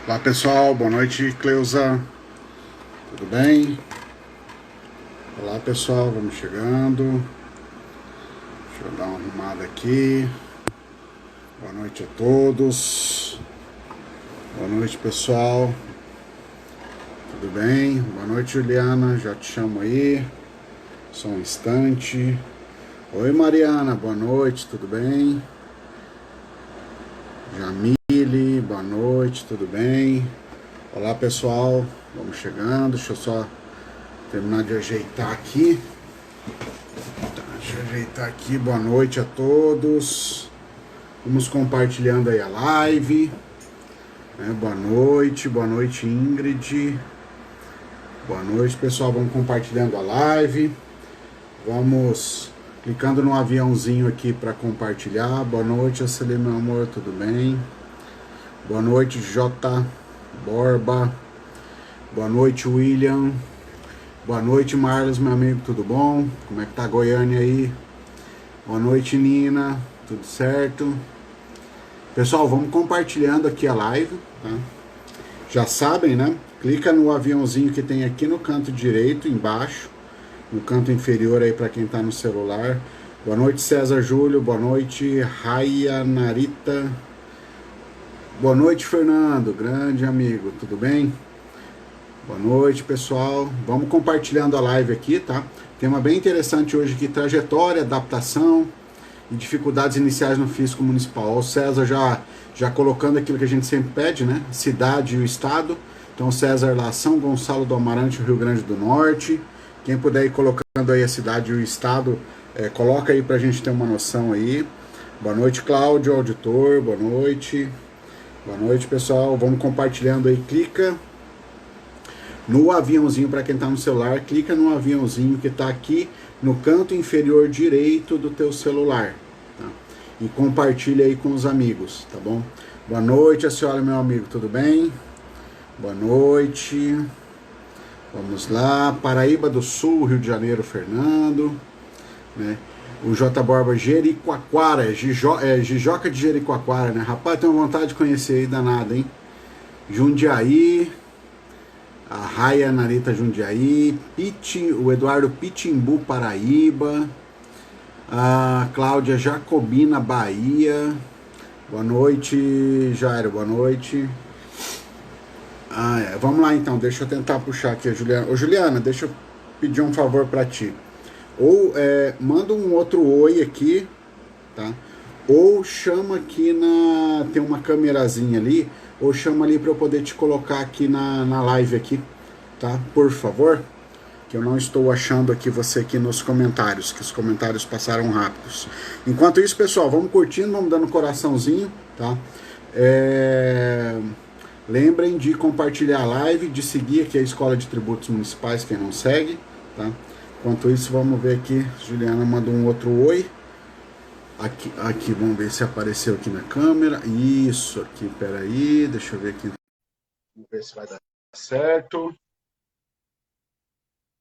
Olá pessoal, boa noite Cleusa, tudo bem? Olá pessoal, vamos chegando. Deixa eu dar uma arrumada aqui. Boa noite a todos. Boa noite pessoal, tudo bem? Boa noite Juliana, já te chamo aí. Só um instante. Oi Mariana, boa noite, tudo bem? Jamile, boa noite, tudo bem? Olá pessoal, vamos chegando. Deixa eu só terminar de ajeitar aqui. Deixa eu ajeitar aqui, boa noite a todos. Vamos compartilhando aí a live. Boa noite Ingrid. Boa noite pessoal, vamos compartilhando a live. Vamos clicando no aviãozinho aqui para compartilhar. Boa noite, Aceli, meu amor, tudo bem? Boa noite, J. Borba. Boa noite, William. Boa noite, Marlos, meu amigo, tudo bom? Como é que tá Goiânia aí? Boa noite, Nina, tudo certo? Pessoal, vamos compartilhando aqui a live, tá? Já sabem, né? Clica no aviãozinho que tem aqui no canto direito, embaixo, no canto inferior aí para quem tá no celular. Boa noite, César Júlio, boa noite, Raya Narita. Boa noite, Fernando, grande amigo, tudo bem? Boa noite, pessoal. Vamos compartilhando a live aqui, tá? Tema bem interessante hoje aqui, trajetória, adaptação e dificuldades iniciais no físico municipal. O César já colocando aquilo que a gente sempre pede, né? Cidade e o estado. Então, o César lá, São Gonçalo do Amarante, Rio Grande do Norte. Quem puder ir colocando aí a cidade e o estado, coloca aí pra gente ter uma noção aí. Boa noite, Cláudio, auditor, boa noite. Boa noite, pessoal. Vamos compartilhando aí, clica no aviãozinho, para quem está no celular, clica no aviãozinho que está aqui no canto inferior direito do teu celular, tá? E compartilha aí com os amigos, tá bom? Boa noite, a senhora, meu amigo, tudo bem? Boa noite. Vamos lá, Paraíba do Sul, Rio de Janeiro, Fernando, né? O J. Borba, Jericoacoara, Jijoca de Jericoacoara, né? Rapaz, tenho vontade de conhecer aí, danado, hein? Jundiaí, a Raya Narita Jundiaí, o Eduardo Pitimbu, Paraíba, a Cláudia Jacobina, Bahia. Boa noite, Jairo, boa noite. Vamos lá então, deixa eu tentar puxar aqui a Juliana. Ô Juliana, deixa eu pedir um favor para ti. Ou manda um outro oi aqui, tá? Ou chama aqui tem uma câmerazinha ali, ou chama ali para eu poder te colocar aqui na live aqui, tá? Por favor, que eu não estou achando aqui você aqui nos comentários, que os comentários passaram rápidos. Enquanto isso, pessoal, vamos curtindo, vamos dando coraçãozinho, tá? Lembrem de compartilhar a live, de seguir aqui a Escola de Tributos Municipais, quem não segue, tá? Enquanto isso, vamos ver aqui, Juliana mandou um outro oi. Aqui, vamos ver se apareceu aqui na câmera. Isso, aqui, peraí, deixa eu ver aqui. Vamos ver se vai dar certo.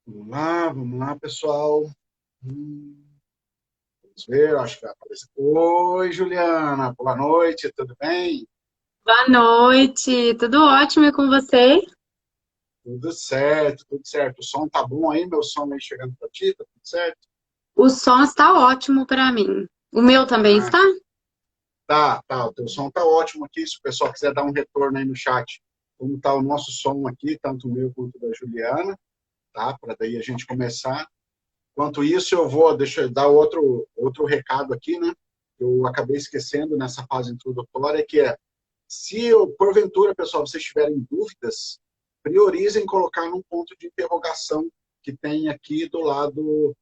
Vamos lá, pessoal. Vamos ver, acho que vai aparecer. Oi, Juliana, boa noite, tudo bem? Boa noite, tudo ótimo e com você? Tudo certo, tudo certo. O som tá bom aí? Meu som aí chegando para ti, tá tudo certo? O som está ótimo para mim. O meu também Ah, está? tá, o teu som tá ótimo aqui. Se o pessoal quiser dar um retorno aí no chat, como tá o nosso som aqui, tanto o meu quanto o da Juliana, tá? Para daí a gente começar. Enquanto isso, deixa eu dar outro recado aqui, né? Eu acabei esquecendo nessa fase introdutória, que se porventura, pessoal, vocês tiverem dúvidas, priorizem colocar num ponto de interrogação que tem aqui do lado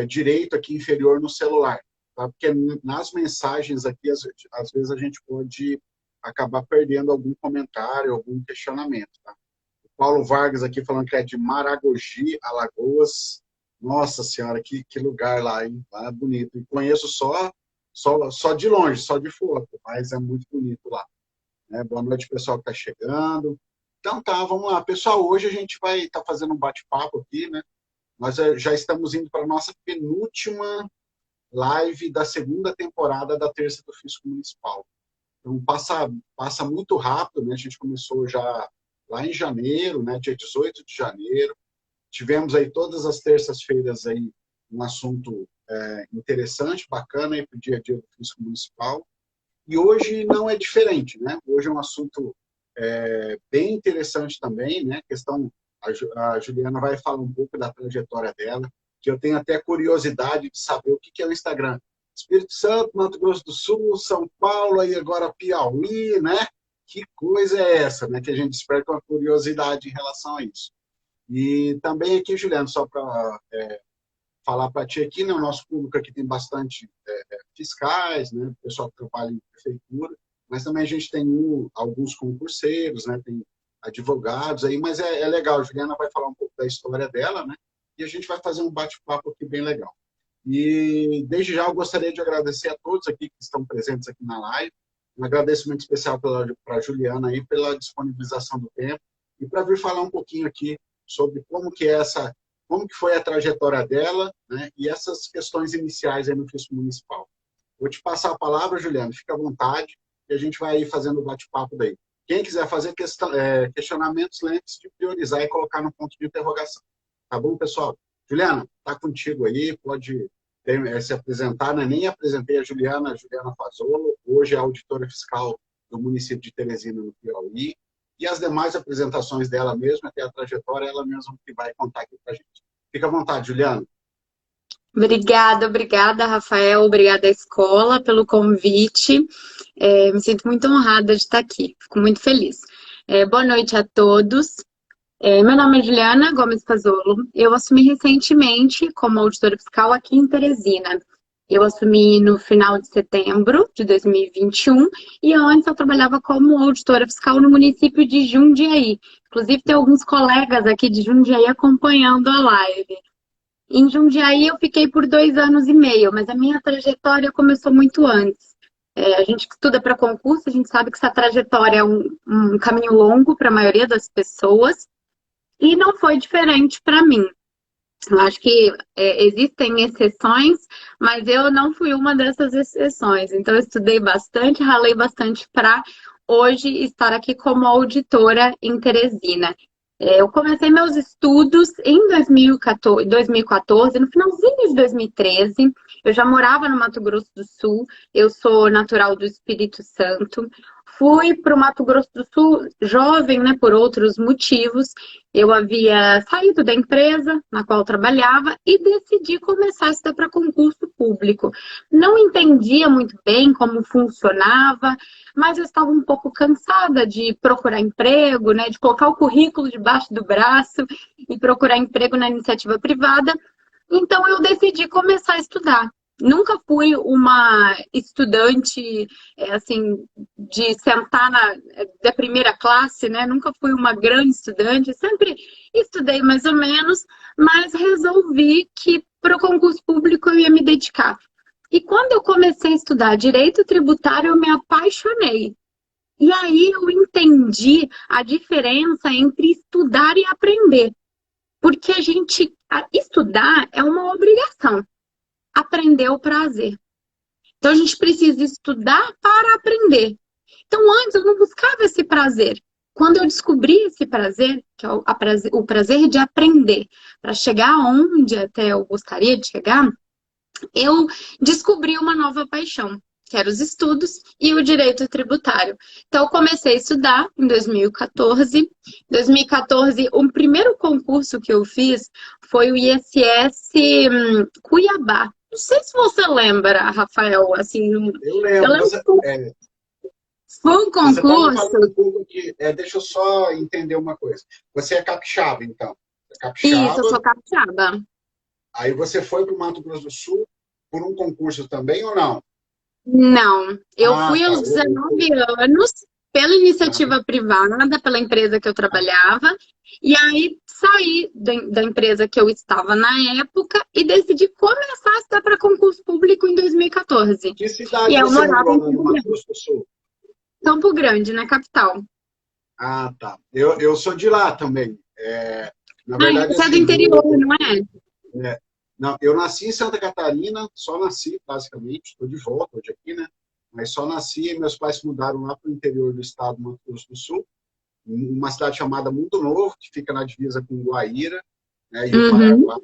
direito, aqui inferior no celular, tá? Porque nas mensagens aqui, às vezes a gente pode acabar perdendo algum comentário, algum questionamento, tá? O Paulo Vargas aqui falando que é de Maragogi, Alagoas. Nossa senhora, que lugar lá, hein? Lá é bonito. E conheço só de longe, só de foto, mas é muito bonito lá, né? Boa noite, pessoal que está chegando. Então tá, vamos lá. Pessoal, hoje a gente vai estar fazendo um bate-papo aqui, né? Nós já estamos indo para a nossa penúltima live da segunda temporada da Terça do Fisco Municipal. Então, passa muito rápido, né? A gente começou já lá em janeiro, né? Dia 18 de janeiro. Tivemos aí todas as terças-feiras aí um assunto interessante, bacana aí para o dia a dia do Fisco Municipal. E hoje não é diferente, né? Hoje é um assunto bem interessante também, né? A Juliana vai falar um pouco da trajetória dela, que eu tenho até curiosidade de saber o que é o Instagram. Espírito Santo, Mato Grosso do Sul, São Paulo, e agora Piauí, né? Que coisa é essa, né? Que a gente desperta uma curiosidade em relação a isso. E também aqui, Juliana, só para falar para ti aqui, né? O nosso público aqui tem bastante fiscais, né? Pessoal que trabalha em prefeitura, mas também a gente tem alguns concurseiros, né? Tem advogados aí, mas é legal. A Juliana vai falar um pouco da história dela, né? E a gente vai fazer um bate-papo aqui bem legal. E desde já eu gostaria de agradecer a todos aqui que estão presentes aqui na live. Um agradecimento especial para a Juliana aí pela disponibilização do tempo e para vir falar um pouquinho aqui sobre como que foi a trajetória dela, né? E essas questões iniciais aí no Fisco Municipal. Vou te passar a palavra, Juliana, fica à vontade e a gente vai aí fazendo o bate-papo daí. Quem quiser fazer questionamentos, lembre-se de priorizar e colocar no ponto de interrogação. Tá bom, pessoal? Juliana, tá contigo aí, pode se apresentar, né? Nem apresentei a Juliana Fazolo, hoje é auditora fiscal do município de Teresina, no Piauí, e as demais apresentações dela mesma, até a trajetória, ela mesma que vai contar aqui pra gente. Fica à vontade, Juliana. Obrigada, Rafael. Obrigada à escola pelo convite. Me sinto muito honrada de estar aqui. Fico muito feliz. Boa noite a todos. Meu nome é Juliana Gomes Fazolo. Eu assumi recentemente como auditora fiscal aqui em Teresina. Eu assumi no final de setembro de 2021 e antes eu trabalhava como auditora fiscal no município de Jundiaí. Inclusive, tem alguns colegas aqui de Jundiaí acompanhando a live. Em Jundiaí eu fiquei por 2 anos e meio, mas a minha trajetória começou muito antes. A gente que estuda para concurso, a gente sabe que essa trajetória é um caminho longo para a maioria das pessoas e não foi diferente para mim. Eu acho que existem exceções, mas eu não fui uma dessas exceções. Então, eu estudei bastante, ralei bastante para hoje estar aqui como auditora em Teresina. Eu comecei meus estudos em 2014, no finalzinho de 2013. Eu já morava no Mato Grosso do Sul, eu sou natural do Espírito Santo. Fui para o Mato Grosso do Sul jovem, né, por outros motivos. Eu havia saído da empresa na qual trabalhava e decidi começar a estudar para concurso público. Não entendia muito bem como funcionava, mas eu estava um pouco cansada de procurar emprego, né, de colocar o currículo debaixo do braço e procurar emprego na iniciativa privada. Então eu decidi começar a estudar. Nunca fui uma estudante, assim, de sentar da primeira classe, né? Nunca fui uma grande estudante, sempre estudei mais ou menos, mas resolvi que para o concurso público eu ia me dedicar. E quando eu comecei a estudar direito tributário, eu me apaixonei. E aí eu entendi a diferença entre estudar e aprender. Porque estudar é uma obrigação. Aprender é o prazer. Então a gente precisa estudar para aprender. Então antes eu não buscava esse prazer. Quando eu descobri esse prazer, que é o prazer de aprender, para chegar onde até eu gostaria de chegar, eu descobri uma nova paixão, que eram os estudos e o direito tributário. Então, eu comecei a estudar em 2014. Em 2014, o primeiro concurso que eu fiz foi o ISS Cuiabá. Não sei se você lembra, Rafael, assim... Eu lembro. Foi um concurso... Deixa eu só entender uma coisa. Você é capixaba, então? Isso, eu sou capixaba. Aí você foi para o Mato Grosso do Sul por um concurso também ou não? Não, eu fui aos 19 anos pela iniciativa privada, pela empresa que eu trabalhava, e aí saí da empresa que eu estava na época e decidi começar a estudar para concurso público em 2014. Que cidade você morava no Mato Grosso do Sul? Campo Grande, na capital. Ah, tá. Eu sou de lá também. Na verdade, você é do interior, não é? Não, eu nasci em Santa Catarina, só nasci, basicamente. Estou de volta hoje aqui, né? mas só nasci e meus pais se mudaram lá para o interior do estado do Mato Grosso do Sul, uma cidade chamada Mundo Novo, que fica na divisa com Guaíra, né, e o Uhum. Paraguai.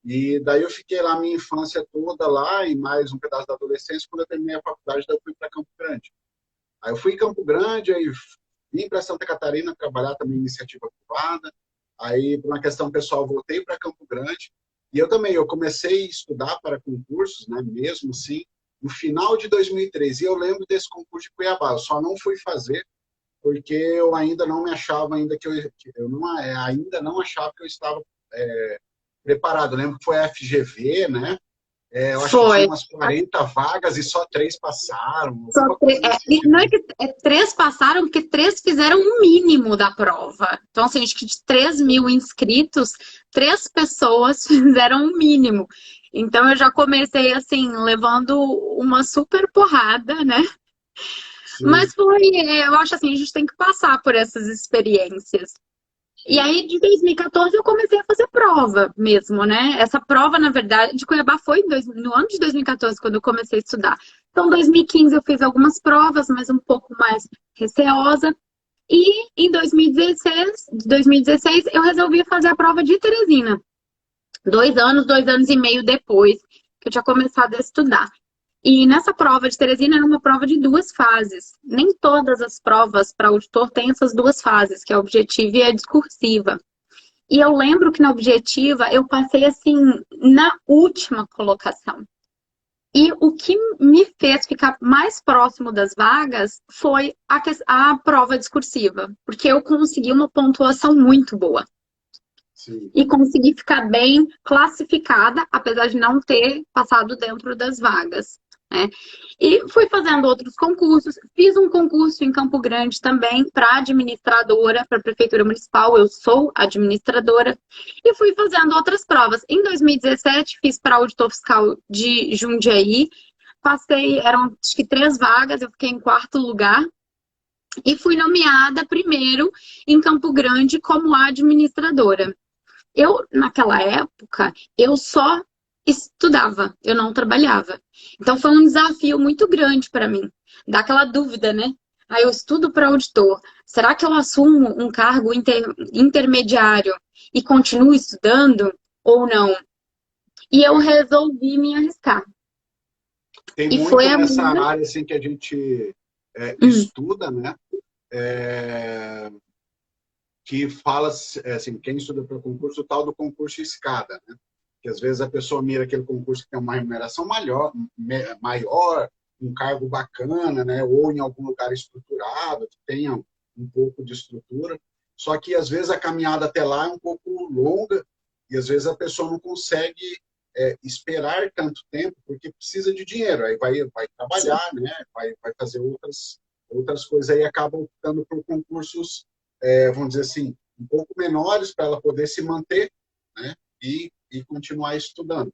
E daí eu fiquei lá minha infância toda lá e mais um pedaço da adolescência. Quando eu terminei a faculdade, daí eu fui para Campo Grande. Aí eu fui em Campo Grande, aí vim para Santa Catarina trabalhar também em iniciativa privada. Aí, por uma questão pessoal, voltei para Campo Grande. E eu também, eu comecei a estudar para concursos, né, mesmo assim, no final de 2013. E eu lembro desse concurso de Cuiabá. Eu só não fui fazer porque eu ainda não me achava, ainda não achava que eu estava preparado. Eu lembro que foi a FGV, né? Eu acho que tinha Foi. umas 40 vagas e só 3 passaram, Só alguma coisa nesse e sentido. não é que três passaram, porque três fizeram o mínimo da prova. Então, assim, acho que de 3.000 inscritos, três pessoas fizeram o mínimo. Então, eu já comecei, assim, levando uma super porrada, né? Sim, Mas foi, eu acho assim, a gente tem que passar por essas experiências. E sim, aí, de 2014, eu comecei a fazer prova mesmo, né? Essa prova, na verdade, de Cuiabá foi no ano de 2014, quando eu comecei a estudar. Então, em 2015, eu fiz algumas provas, mas um pouco mais receosa. E em 2016, eu resolvi fazer a prova de Teresina. 2 anos e meio depois que eu tinha começado a estudar. E nessa prova de Teresina era uma prova de 2 fases. Nem todas as provas para auditor têm essas 2 fases, que é a objetiva e a discursiva. E eu lembro que na objetiva eu passei assim na última colocação. E o que me fez ficar mais próximo das vagas foi a prova discursiva, porque eu consegui uma pontuação muito boa sim. e consegui ficar bem classificada, apesar de não ter passado dentro das vagas, né? E fui fazendo outros concursos, fiz um concurso em Campo Grande também para administradora, para a Prefeitura Municipal, eu sou administradora, e fui fazendo outras provas. Em 2017, fiz para auditor fiscal de Jundiaí, passei, eram acho que 3 vagas, eu fiquei em quarto lugar, e fui nomeada primeiro em Campo Grande como administradora. Eu, naquela época, eu só estudava, eu não trabalhava. Então foi um desafio muito grande para mim, dar aquela dúvida, né? Aí eu estudo para auditor. Será que eu assumo um cargo intermediário e continuo estudando ou não? E eu resolvi me arriscar. Tem E foi muito a nessa minha. área assim, que a gente Hum, estuda, né? É, que fala, assim, quem estuda para concurso, o tal do concurso escada, né? Que às vezes a pessoa mira aquele concurso que tem uma remuneração maior, um cargo bacana, né? Ou em algum lugar estruturado, que tenha um pouco de estrutura. Só que às vezes a caminhada até lá é um pouco longa e às vezes a pessoa não consegue esperar tanto tempo porque precisa de dinheiro. Aí vai sim. trabalhar, né? Vai fazer outras coisas aí acabam optando por concursos, vamos dizer assim, um pouco menores para ela poder se manter, né? E continuar estudando.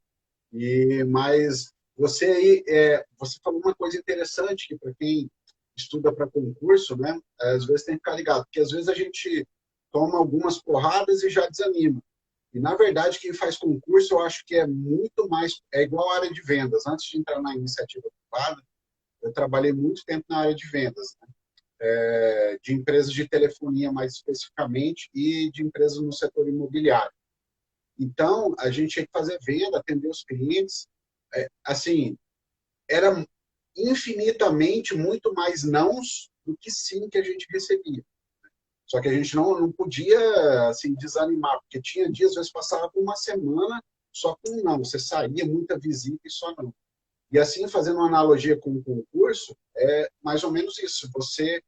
Mas você aí, você falou uma coisa interessante que para quem estuda para concurso, né? Às vezes tem que ficar ligado, porque às vezes a gente toma algumas porradas e já desanima. E, na verdade, quem faz concurso, eu acho que é muito mais... É igual a área de vendas. Antes de entrar na iniciativa privada, eu trabalhei muito tempo na área de vendas, né? De empresas de telefonia, mais especificamente, e de empresas no setor imobiliário. Então, a gente tinha que fazer venda, atender os clientes. Assim, era infinitamente muito mais nãos do que sim que a gente recebia. Só que a gente não podia assim, desanimar, porque tinha dias, às vezes passava uma semana só com não. Você saía, muita visita e só não. E assim, fazendo uma analogia com o concurso, é mais ou menos isso. Você,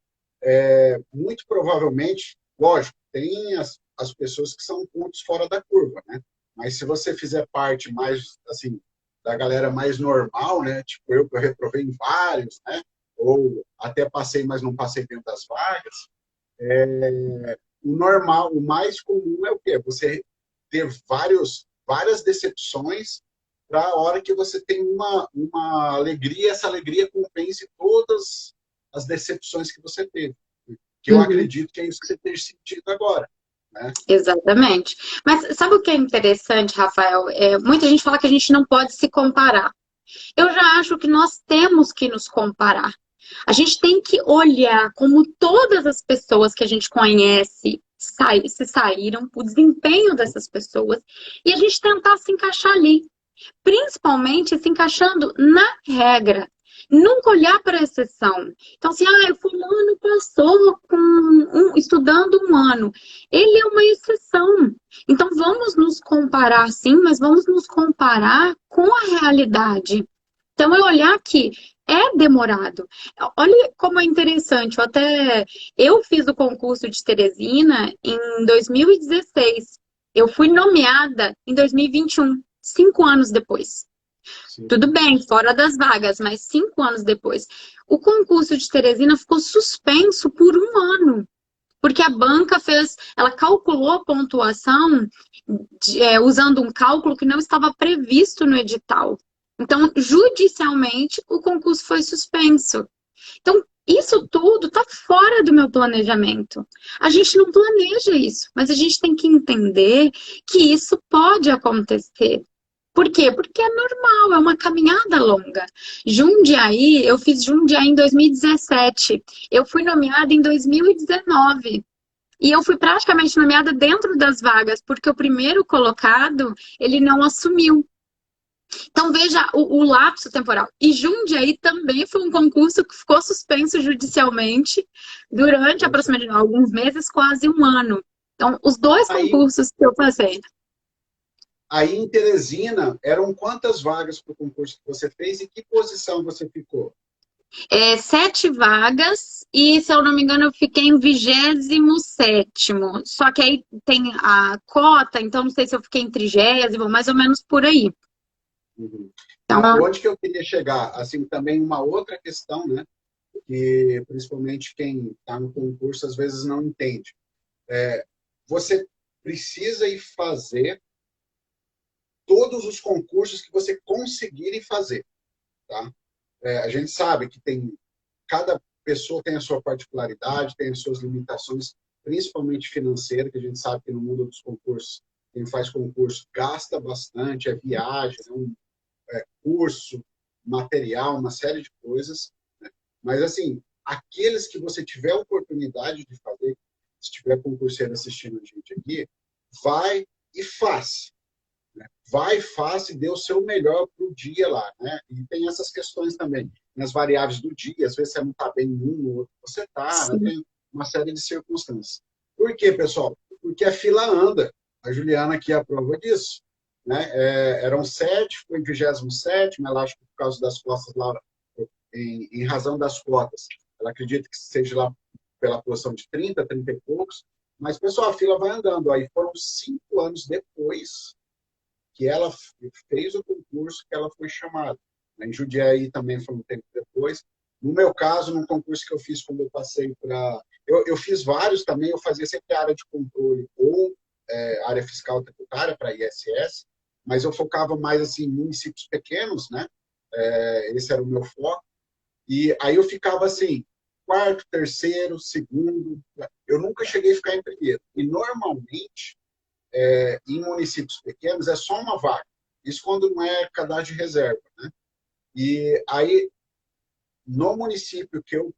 muito provavelmente, lógico, tem as pessoas que são pontos fora da curva, né? Mas se você fizer parte mais, assim, da galera mais normal, né? Tipo eu, que eu reprovei em vários, né? Ou até passei, mas não passei dentro das vagas, o normal, o mais comum é o quê? Você ter várias decepções para a hora que você tem uma alegria, essa alegria compense todas as decepções que você teve. Que eu Uhum. acredito que é isso que você tem sentido agora, né? Exatamente. Mas sabe o que é interessante, Rafael? Muita gente fala que a gente não pode se comparar. Eu já acho que nós temos que nos comparar. A gente tem que olhar como todas as pessoas que a gente conhece se saíram, o desempenho dessas pessoas, e a gente tentar se encaixar ali. Principalmente se encaixando na regra. Nunca olhar para a exceção. Então, assim, o fulano passou estudando um ano. Ele é uma exceção. Então, vamos nos comparar, sim, mas vamos nos comparar com a realidade. Então, é olhar que é demorado. Olha como é interessante. Eu fiz o concurso de Teresina em 2016. Eu fui nomeada em 2021, 5 anos depois. Sim. Tudo bem, fora das vagas, mas 5 anos depois. O concurso de Teresina ficou suspenso por um ano. Porque a banca ela calculou a pontuação usando um cálculo que não estava previsto no edital. Então, judicialmente, o concurso foi suspenso. Então, isso tudo está fora do meu planejamento. A gente não planeja isso, mas a gente tem que entender que isso pode acontecer. Por quê? Porque é normal, é uma caminhada longa. Jundiaí, eu fiz Jundiaí em 2017. Eu fui nomeada em 2019. E eu fui praticamente nomeada dentro das vagas, porque o primeiro colocado, ele não assumiu. Então, veja o lapso temporal. E Jundiaí também foi um concurso que ficou suspenso judicialmente durante aproximadamente alguns meses, quase um ano. Então, os dois concursos que eu passei. Aí em Teresina, eram quantas vagas para o concurso que você fez e que posição você ficou? 7 vagas e, se eu não me engano, eu fiquei em 27º. Só que aí tem a cota, então não sei se eu fiquei em 30º, mais ou menos por aí. Uhum. Então, Onde que eu queria chegar? Assim, também uma outra questão, né? Que principalmente quem está no concurso às vezes não entende. Você precisa ir fazer todos os concursos que você conseguirem fazer, tá? A gente sabe que cada pessoa tem a sua particularidade, tem as suas limitações, principalmente financeira, que a gente sabe que no mundo dos concursos, quem faz concurso gasta bastante, é viagem, curso, material, uma série de coisas, né? Mas, assim, aqueles que você tiver a oportunidade de fazer, se tiver concurseiro assistindo a gente aqui, vai e faz. Né? Vai, faz e dê o seu melhor para o dia lá. Né? E tem essas questões também, nas variáveis do dia, às vezes você não está bem em um, no outro você está, né? Tem uma série de circunstâncias. Por quê, pessoal? Porque a fila anda. A Juliana aqui é a prova disso. Né? Eram 7, foi em 27º, ela acha que por causa das costas lá, em razão das cotas, ela acredita que seja lá pela posição de 30, 30 e poucos, mas, pessoal, a fila vai andando. Aí foram 5 anos depois que ela fez o concurso que ela foi chamada. Em Jundiaí também foi um tempo depois. No meu caso, num concurso que eu fiz quando eu passei para... Eu fiz vários também, eu fazia sempre área de controle ou área fiscal tributária para ISS, mas eu focava mais assim, em municípios pequenos, né? Esse era o meu foco. E aí eu ficava assim, quarto, terceiro, segundo. Eu nunca cheguei a ficar em primeiro. E normalmente, em municípios pequenos, é só uma vaga. Isso quando não é cadastro de reserva, né? E aí, no município que eu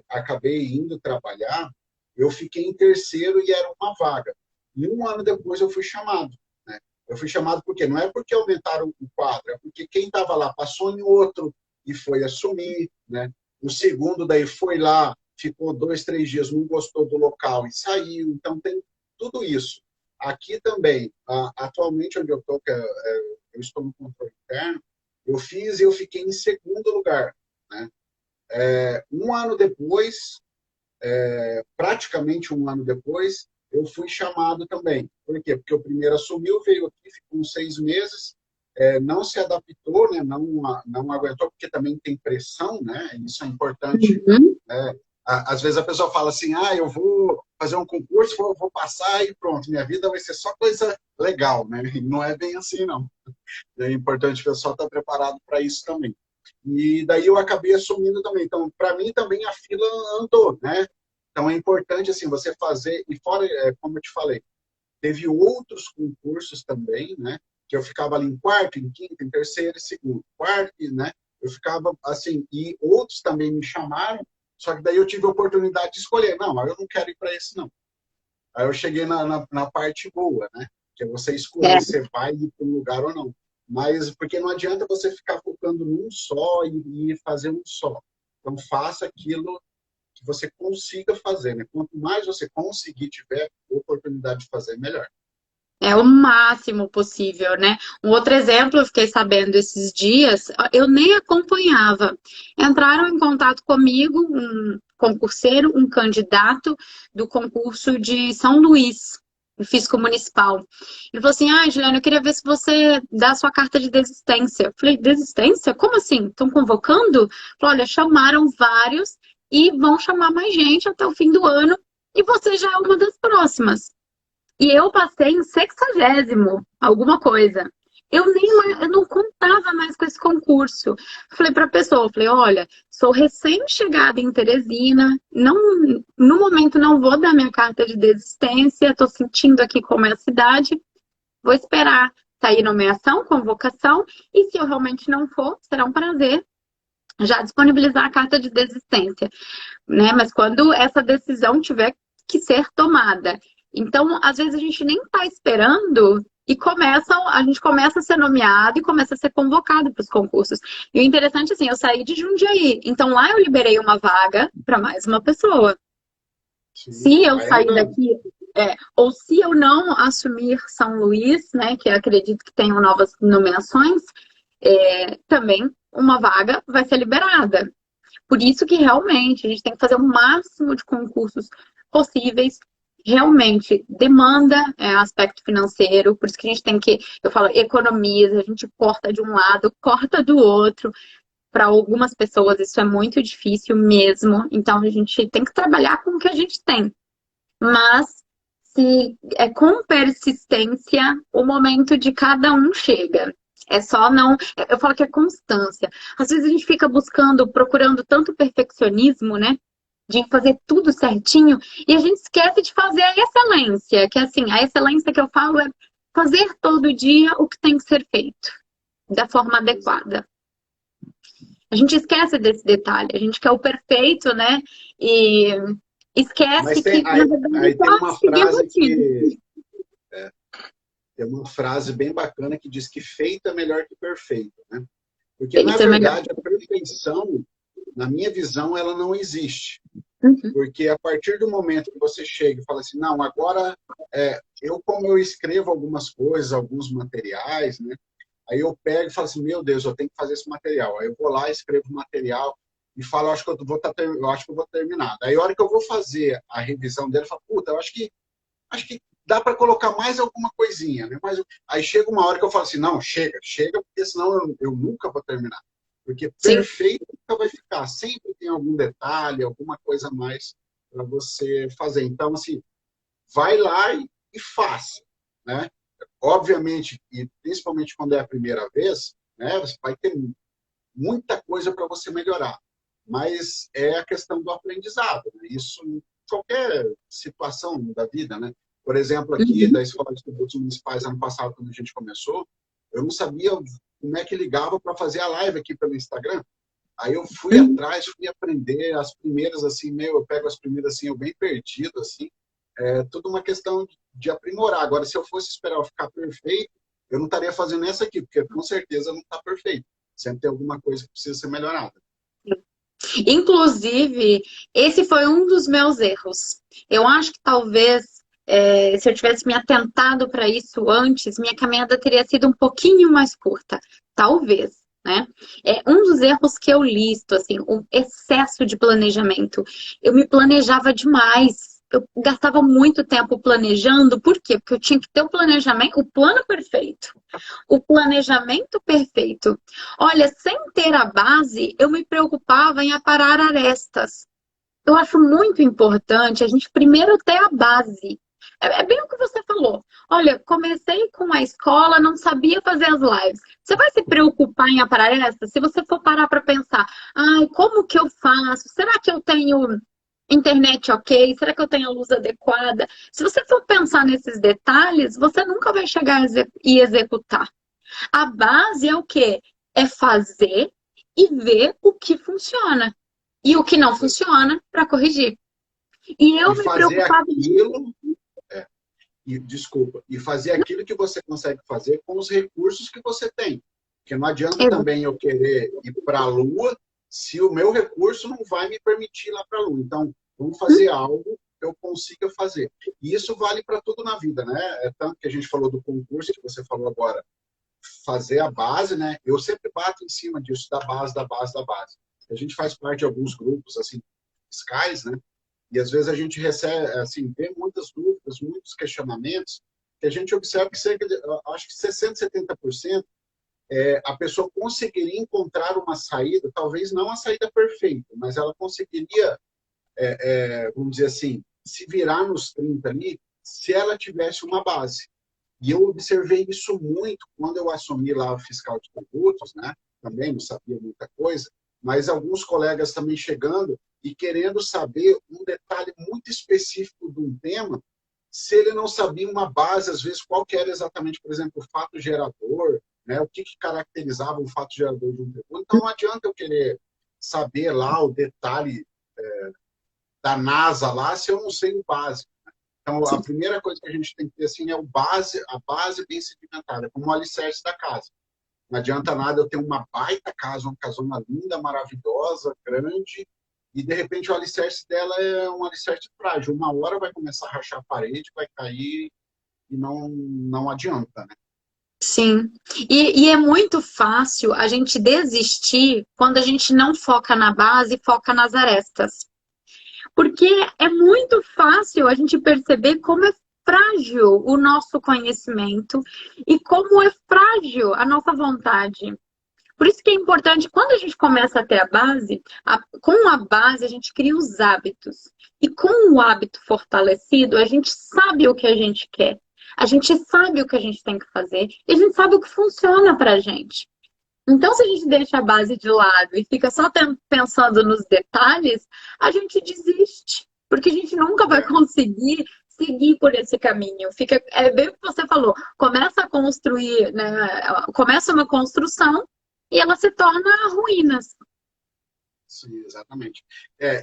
acabei indo trabalhar, eu fiquei em terceiro e era uma vaga. E um ano depois eu fui chamado. Né? Eu fui chamado por quê? Não é porque aumentaram o quadro, é porque quem estava lá passou em outro e foi assumir. Né? O segundo daí foi lá, ficou 2, 3 dias, não gostou do local e saiu. Então tem tudo isso. Aqui também, atualmente onde eu estou, eu estou no controle interno, eu fiz e eu fiquei em segundo lugar. Né? Um ano depois, praticamente um ano depois, eu fui chamado também. Por quê? Porque o primeiro assumiu, veio aqui, ficou uns 6 meses, não se adaptou, né? Não aguentou, porque também tem pressão, né? Isso é importante. uhum. Né? Às vezes a pessoa fala assim, eu vou fazer um concurso, vou passar e pronto, minha vida vai ser só coisa legal, né? E não é bem assim, não. É importante o pessoal estar preparado para isso também. E daí eu acabei assumindo também. Então, para mim também a fila andou, né? Então é importante assim você fazer, e fora, como eu te falei, teve outros concursos também, né? que eu ficava ali em quarto, em quinto, em terceiro e segundo. Quarto, né? Eu ficava assim, e outros também me chamaram, só que daí eu tive a oportunidade de escolher. Não, eu não quero ir para esse, não. Aí eu cheguei na parte boa, né? Que é você É, escolher se vai ir para um lugar ou não. Mas porque não adianta você ficar focando num só e fazer um só. Então faça aquilo que você consiga fazer, né? Quanto mais você conseguir, tiver oportunidade de fazer, melhor. é o máximo possível, né? Um outro exemplo, eu fiquei sabendo esses dias, eu nem acompanhava. Entraram em contato comigo um concurseiro, um candidato do concurso de São Luís, do Fisco Municipal. Ele falou assim: ah, Juliana, eu queria ver se você dá a sua carta de desistência. Eu falei: desistência? Como assim? Estão convocando? Falei: olha, chamaram vários e vão chamar mais gente até o fim do ano e você já é uma das próximas. E eu passei em 60º, alguma coisa. Eu não contava mais com esse concurso. Falei para a pessoa, falei, olha, sou recém-chegada em Teresina, não, no momento não vou dar minha carta de desistência, estou sentindo aqui como é a cidade, vou esperar sair nomeação, convocação, e se eu realmente não for, será um prazer já disponibilizar a carta de desistência, né? Mas quando essa decisão tiver que ser tomada. Então, às vezes a gente nem está esperando e a gente começa a ser nomeado e começa a ser convocado para os concursos. E o interessante, assim, eu saí de Jundiaí, então lá eu liberei uma vaga para mais uma pessoa. Sim, Se eu vai sair andando. daqui, ou se eu não assumir São Luís, né, que eu acredito que tenham novas nomeações, também uma vaga vai ser liberada. Por isso que realmente a gente tem que fazer o máximo de concursos possíveis. Realmente demanda aspecto financeiro, por isso que a gente tem que, eu falo, economiza, a gente corta de um lado, corta do outro. Para algumas pessoas isso é muito difícil mesmo, então a gente tem que trabalhar com o que a gente tem. Mas se é com persistência, o momento de cada um chega. É só não. Eu falo que é constância. Às vezes a gente fica buscando, procurando tanto perfeccionismo, né? De fazer tudo certinho, e a gente esquece de fazer a excelência, que assim, a excelência que eu falo é fazer todo dia o que tem que ser feito, da forma adequada. A gente esquece desse detalhe, a gente quer o perfeito, né? E Mas esquece tem, que, na verdade, aí tem pode uma seguir a frase rotina. que tem uma frase bem bacana que diz que feito é melhor que perfeito, né? Porque, na Isso é melhor. verdade, a perfeição, na minha visão, ela não existe. Uhum. Porque a partir do momento que você chega e fala assim, não, agora, como eu escrevo algumas coisas, alguns materiais, né? Aí eu pego e falo assim, meu Deus, eu tenho que fazer esse material. Aí eu vou lá, escrevo o material e falo, eu acho que eu vou terminar. Aí a hora que eu vou fazer a revisão dele, eu falo, puta, eu acho que dá para colocar mais alguma coisinha, né? Mas aí chega uma hora que eu falo assim, não, chega, porque senão eu nunca vou terminar. Porque Sim. perfeito nunca vai ficar. Sempre tem algum detalhe, alguma coisa a mais para você fazer. Então, assim, vai lá e faça, né? Obviamente, e principalmente quando é a primeira vez, né, você vai ter muita coisa para você melhorar. Mas é a questão do aprendizado, né? Isso em qualquer situação da vida, né? Por exemplo, aqui Uhum. da Escola de Tributos Municipais, ano passado, quando a gente começou, eu não sabia como é que ligava para fazer a live aqui pelo Instagram. Aí eu fui Uhum. atrás, fui aprender as primeiras, assim, eu pego as primeiras, assim, eu bem perdido, assim. É tudo uma questão de aprimorar. Agora, se eu fosse esperar eu ficar perfeito, eu não estaria fazendo essa aqui, porque com certeza não está perfeito. Sempre tem alguma coisa que precisa ser melhorada. Inclusive, esse foi um dos meus erros. Eu acho que talvez, se eu tivesse me atentado para isso antes, minha caminhada teria sido um pouquinho mais curta. Talvez, né? É um dos erros que eu listo, assim, o excesso de planejamento. Eu me planejava demais. Eu gastava muito tempo planejando, por quê? Porque eu tinha que ter o planejamento, o plano perfeito, o planejamento perfeito. Olha, sem ter a base, eu me preocupava em aparar arestas. Eu acho muito importante a gente primeiro ter a base. É bem o que você falou. Olha, comecei com a escola, não sabia fazer as lives. Você vai se preocupar em aparar arestas? Se você for parar para pensar, ai, como que eu faço? Será que eu tenho internet ok? Será que eu tenho a luz adequada? Se você for pensar nesses detalhes, você nunca vai chegar e executar. A base é o quê? É fazer e ver o que funciona. E o que não funciona para corrigir. E E eu me fazer preocupava aquilo, é, desculpa, e fazer aquilo que você consegue fazer com os recursos que você tem. Porque não adianta de... também eu querer ir para a Lua se o meu recurso não vai me permitir ir lá para a Lua. Então, vamos fazer algo que eu consiga fazer. E isso vale para tudo na vida, né? É tanto que a gente falou do concurso que você falou agora, fazer a base, né? Eu sempre bato em cima disso, da base, da base, da base. A gente faz parte de alguns grupos, assim, fiscais, né? E às vezes a gente recebe, assim, vê muitas dúvidas, muitos questionamentos, que a gente observa que cerca de, acho que 60%, 70% a pessoa conseguiria encontrar uma saída, talvez não a saída perfeita, mas ela conseguiria, vamos dizer assim, se virar nos 30 ali, se ela tivesse uma base. E eu observei isso muito quando eu assumi lá o fiscal de tributos, né? Também não sabia muita coisa, mas alguns colegas também chegando e querendo saber um detalhe muito específico de um tema, se ele não sabia uma base, às vezes, qual que era exatamente, por exemplo, o fato gerador, né? O que caracterizava um fato gerador de um tributo. Então, não adianta eu querer saber lá o detalhe da NASA lá se eu não sei o básico. Então, a primeira coisa que a gente tem que ter assim, é a base bem sedimentada, como o alicerce da casa. Não adianta nada eu ter uma baita casa, uma casona linda, maravilhosa, grande, e de repente o alicerce dela é um alicerce frágil. Uma hora vai começar a rachar a parede, vai cair e não adianta, né? Sim. E é muito fácil a gente desistir quando a gente não foca na base e foca nas arestas. Porque é muito fácil a gente perceber como é frágil o nosso conhecimento e como é frágil a nossa vontade. Por isso que é importante, quando a gente começa a ter a base, com a base a gente cria os hábitos. E com o hábito fortalecido, a gente sabe o que a gente quer. A gente sabe o que a gente tem que fazer e a gente sabe o que funciona pra gente. Então, se a gente deixa a base de lado e fica só pensando nos detalhes, a gente desiste, porque a gente nunca vai conseguir seguir por esse caminho. Fica, é bem o que você falou, começa a construir, né? Começa uma construção e ela se torna ruínas. Sim, exatamente.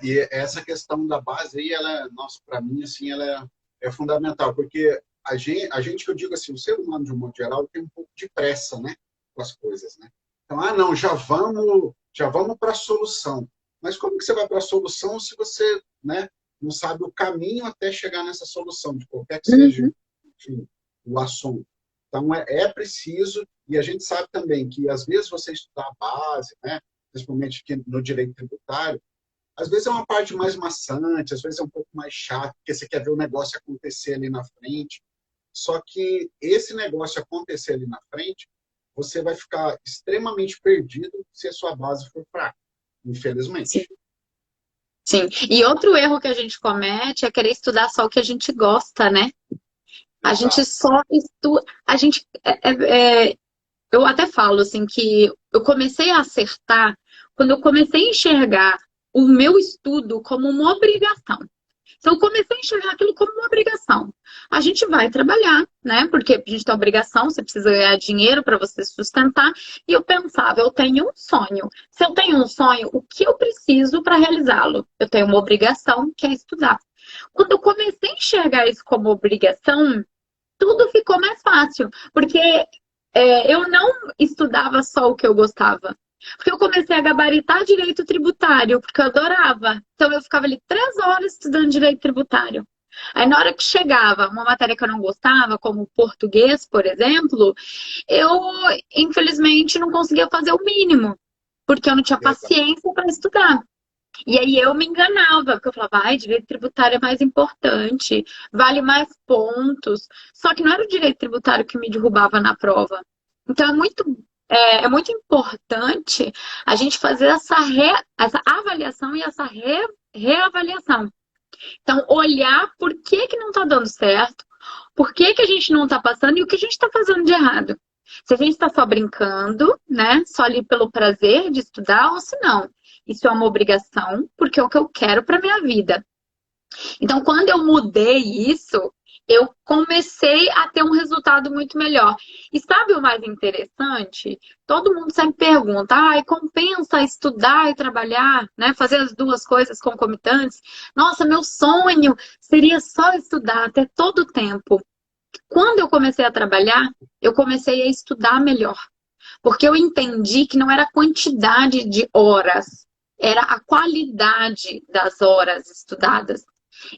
E essa questão da base aí, ela, nossa, para mim, assim, ela é fundamental, porque a gente, que eu digo assim, o ser humano, de um modo geral, tem um pouco de pressa, né, com as coisas, né? Então, não, já vamos para a solução. Mas como que você vai para a solução se você, né, não sabe o caminho até chegar nessa solução, de qualquer que seja, enfim, o assunto. Então, é preciso, e a gente sabe também que, às vezes, você estudar a base, né, principalmente aqui no direito tributário, às vezes é uma parte mais maçante, às vezes é um pouco mais chato, porque você quer ver o negócio acontecer ali na frente. Só que esse negócio acontecer ali na frente, você vai ficar extremamente perdido se a sua base for fraca, Sim. infelizmente. Sim. E outro erro que a gente comete é querer estudar só o que a gente gosta, né? A gente Exato. só estuda. A gente. Eu até falo assim que eu comecei a acertar quando eu comecei a enxergar o meu estudo como uma obrigação. Então, eu comecei a enxergar aquilo como uma obrigação. A gente vai trabalhar, né? Porque a gente tem obrigação, você precisa ganhar dinheiro para você se sustentar. E eu pensava, eu tenho um sonho. Se eu tenho um sonho, o que eu preciso para realizá-lo? Eu tenho uma obrigação, que é estudar. Quando eu comecei a enxergar isso como obrigação, tudo ficou mais fácil. Porque eu não estudava só o que eu gostava. Porque eu comecei a gabaritar direito tributário, porque eu adorava. Então eu ficava ali 3 horas estudando direito tributário. Aí na hora que chegava uma matéria que eu não gostava, como português, por exemplo, eu infelizmente não conseguia fazer o mínimo, porque eu não tinha Exato. paciência para estudar. E aí eu me enganava, porque eu falava, ai, direito tributário é mais importante, vale mais pontos. Só que não era o direito tributário que me derrubava na prova. Então é muito importante a gente fazer essa avaliação e essa reavaliação. Então, olhar por que que não está dando certo, por que que a gente não está passando e o que a gente está fazendo de errado. Se a gente está só brincando, né? Só ali pelo prazer de estudar, ou se não. Isso é uma obrigação, porque é o que eu quero para minha vida. Então, quando eu mudei isso, eu comecei a ter um resultado muito melhor. E sabe o mais interessante? Todo mundo sempre pergunta, compensa estudar e trabalhar, né? Fazer as duas coisas concomitantes? Nossa, meu sonho seria só estudar, ter todo o tempo. Quando eu comecei a trabalhar, eu comecei a estudar melhor. Porque eu entendi que não era a quantidade de horas, era a qualidade das horas estudadas.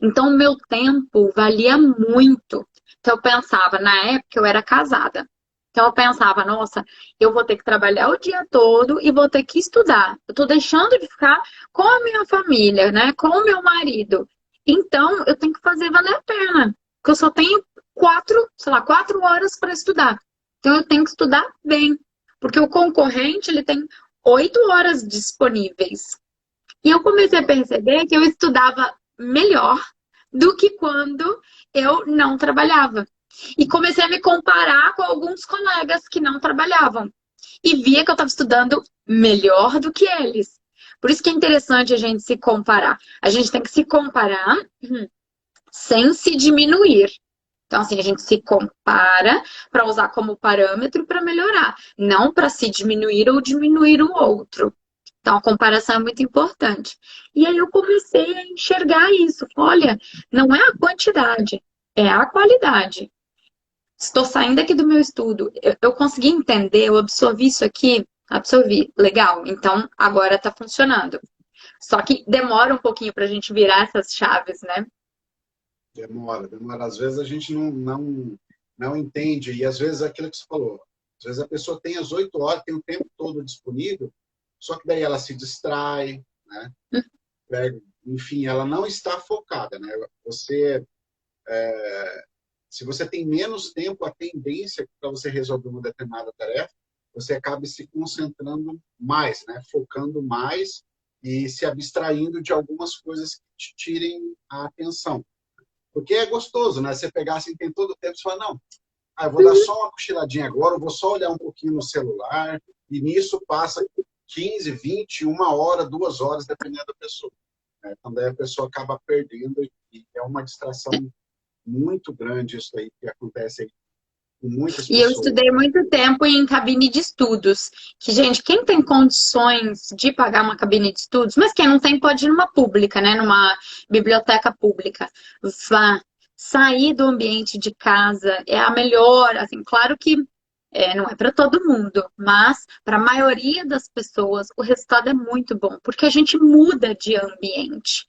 Então, o meu tempo valia muito. Então, eu pensava, na época eu era casada. Então, eu pensava, nossa, eu vou ter que trabalhar o dia todo e vou ter que estudar. Eu estou deixando de ficar com a minha família, né? Com o meu marido. Então, eu tenho que fazer valer a pena. Porque eu só tenho 4 horas para estudar. Então, eu tenho que estudar bem. Porque o concorrente, ele tem 8 horas disponíveis. E eu comecei a perceber que eu estudava melhor do que quando eu não trabalhava. E comecei a me comparar com alguns colegas que não trabalhavam. E via que eu estava estudando melhor do que eles. Por isso que é interessante a gente se comparar. A gente tem que se comparar sem se diminuir. Então, assim, a gente se compara para usar como parâmetro para melhorar, não para se diminuir ou diminuir o outro. Então, a comparação é muito importante. E aí eu comecei a enxergar isso. Olha, não é a quantidade, é a qualidade. Estou saindo aqui do meu estudo, eu consegui entender, eu absorvi isso aqui, absorvi, legal, então agora está funcionando. Só que demora um pouquinho para a gente virar essas chaves, né? Demora. Às vezes a gente não entende, e às vezes é aquilo que você falou, às vezes a pessoa tem as 8 horas, tem o tempo todo disponível, só que daí ela se distrai, né? Enfim, ela não está focada, né? Se você tem menos tempo, a tendência para você resolver uma determinada tarefa, você acaba se concentrando mais, né? Focando mais e se abstraindo de algumas coisas que te tirem a atenção. Porque é gostoso, né? Você pegar assim, tem todo o tempo, você fala, não, eu vou dar só uma cochiladinha agora, eu vou só olhar um pouquinho no celular, e nisso passa 15, 20, 1 hora, 2 horas, dependendo da pessoa. Então, daí a pessoa acaba perdendo, e é uma distração muito grande isso aí que acontece aí com muitas E eu pessoas. estudei muito tempo em cabine de estudos. Que, gente, quem tem condições de pagar uma cabine de estudos, mas quem não tem pode ir numa pública, né? Numa biblioteca pública. Vá. Sair do ambiente de casa é a melhor, assim, claro que não é para todo mundo, mas para a maioria das pessoas o resultado é muito bom, porque a gente muda de ambiente.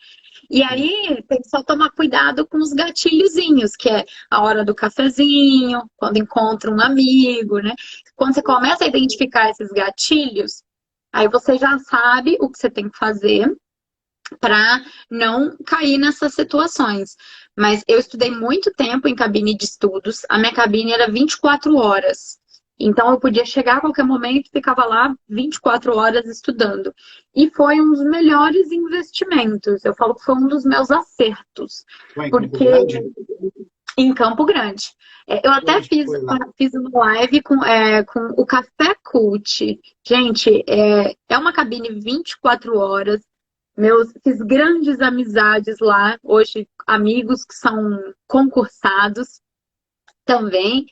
E aí tem que só tomar cuidado com os gatilhozinhos, que é a hora do cafezinho, quando encontra um amigo, né? Quando você começa a identificar esses gatilhos, aí você já sabe o que você tem que fazer para não cair nessas situações. Mas eu estudei muito tempo em cabine de estudos, a minha cabine era 24 horas. Então eu podia chegar a qualquer momento e ficava lá 24 horas estudando. E foi um dos melhores investimentos. Eu falo que foi um dos meus acertos. Foi em Campo Porque Grande? em Campo Grande. Eu até fiz uma live com o Café Cult. Gente, é uma cabine 24 horas. Fiz grandes amizades lá, hoje amigos que são concursados também.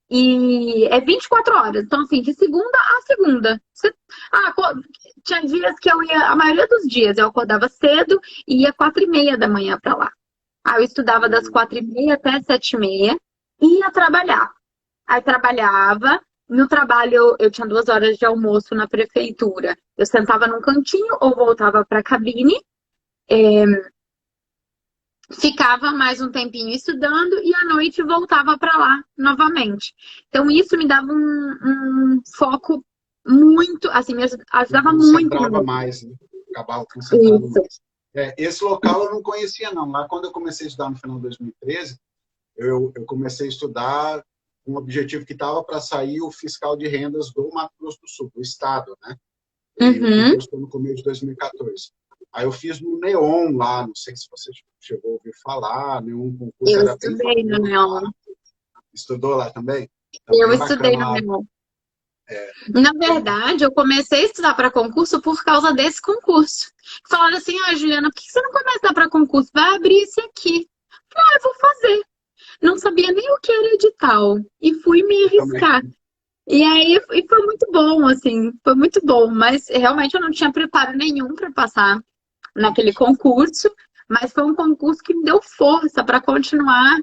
E é 24 horas. Então, assim, de segunda a segunda. Tinha dias que eu ia, a maioria dos dias, eu acordava cedo e ia 4h30 da manhã para lá. Aí eu estudava das 4h30 até 7h30 e ia trabalhar. Aí trabalhava. No trabalho, eu tinha 2 horas de almoço na prefeitura. Eu sentava num cantinho ou voltava para a cabine, ficava mais um tempinho estudando e à noite voltava para lá novamente. Então, isso me dava um foco muito, assim, me ajudava muito. Concentrava mais, né? Acabava concentrando Isso. mais. Esse local eu não conhecia, não. Lá, quando eu comecei a estudar no final de 2013, eu comecei a estudar com um objetivo que estava para sair o fiscal de rendas do Mato Grosso do Sul, do estado, né? Uhum. Foi no começo de 2014. Aí eu fiz no Neon lá, não sei se você chegou a ouvir falar, nenhum concurso Eu era bem estudei no Neon. Estudou lá também? Eu estudei no Neon. Na verdade, eu comecei a estudar para concurso por causa desse concurso. Falaram assim, Juliana, por que você não começa a estudar para concurso? Vai abrir esse aqui. Eu falei, eu vou fazer. não sabia nem o que era edital e fui me Também. arriscar. E aí e foi muito bom, assim, foi muito bom, mas realmente eu não tinha preparo nenhum para passar naquele concurso, mas foi um concurso que me deu força para continuar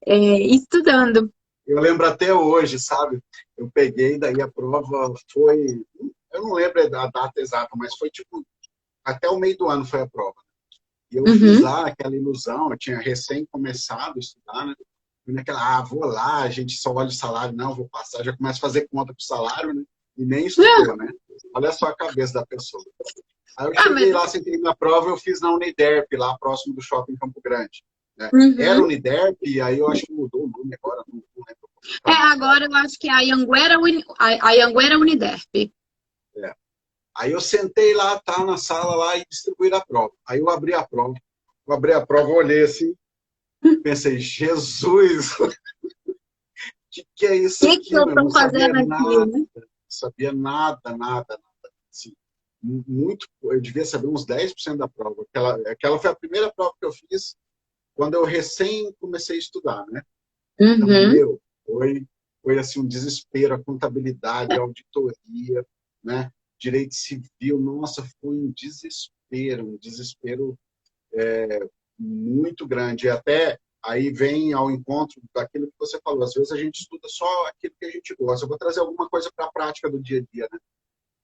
estudando. Eu lembro até hoje, sabe? Eu peguei, daí a prova foi. Eu não lembro a data exata, mas foi tipo. Até o meio do ano foi a prova. E eu fiz Uhum. lá aquela ilusão, eu tinha recém começado a estudar, né? Fui naquela, vou lá, a gente só olha o salário, não, vou passar, já começa a fazer conta pro salário, né? E nem estudou, né? Olha só a cabeça da pessoa. Aí eu Ah, mas cheguei lá, sentei na prova, eu fiz na Uniderp, lá próximo do shopping Campo Grande. Né? Era uhum. Uniderp, aí eu acho que mudou o nome agora, não lembro como está o nome agora. Agora eu acho que é a Anhanguera Uniderp. É. Aí eu sentei lá, tá na sala lá e distribuí a prova. Aí eu abri a prova. Eu abri a prova, olhei assim, pensei, Jesus, o que é O isso que que aqui, eu meu? tô Não sabia fazendo aqui, nada, né? não sabia nada. Assim, muito, eu devia saber uns 10% da prova. Aquela foi a primeira prova que eu fiz quando eu recém comecei a estudar, né? Então, Uhum. foi assim um desespero, a contabilidade, a auditoria, né? Direito civil, nossa, foi um desespero muito grande. E até aí vem ao encontro daquilo que você falou. Às vezes a gente estuda só aquilo que a gente gosta. Eu vou trazer alguma coisa para a prática do dia a dia, né?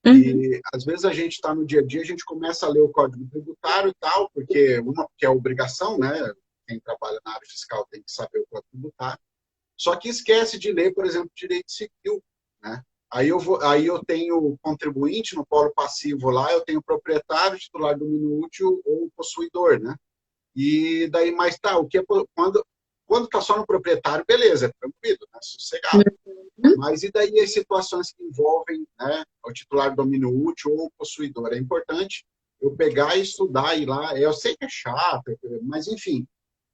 Uhum. E às vezes a gente está no dia a dia, a gente começa a ler o Código Tributário e tal, porque é obrigação, né? Quem trabalha na área fiscal tem que saber o Código Tributário. Só que esquece de ler, por exemplo, direito civil, né? Aí eu tenho contribuinte no polo passivo lá, eu tenho proprietário, titular do domínio útil ou possuidor, né? E daí, mas tá, o que é, quando tá só no proprietário, beleza, é tranquilo, né? Sossegado. Uhum. Mas e daí as situações que envolvem, né, o titular do domínio útil ou o possuidor? É importante eu pegar e estudar e ir lá. Eu sei que é chato, mas enfim,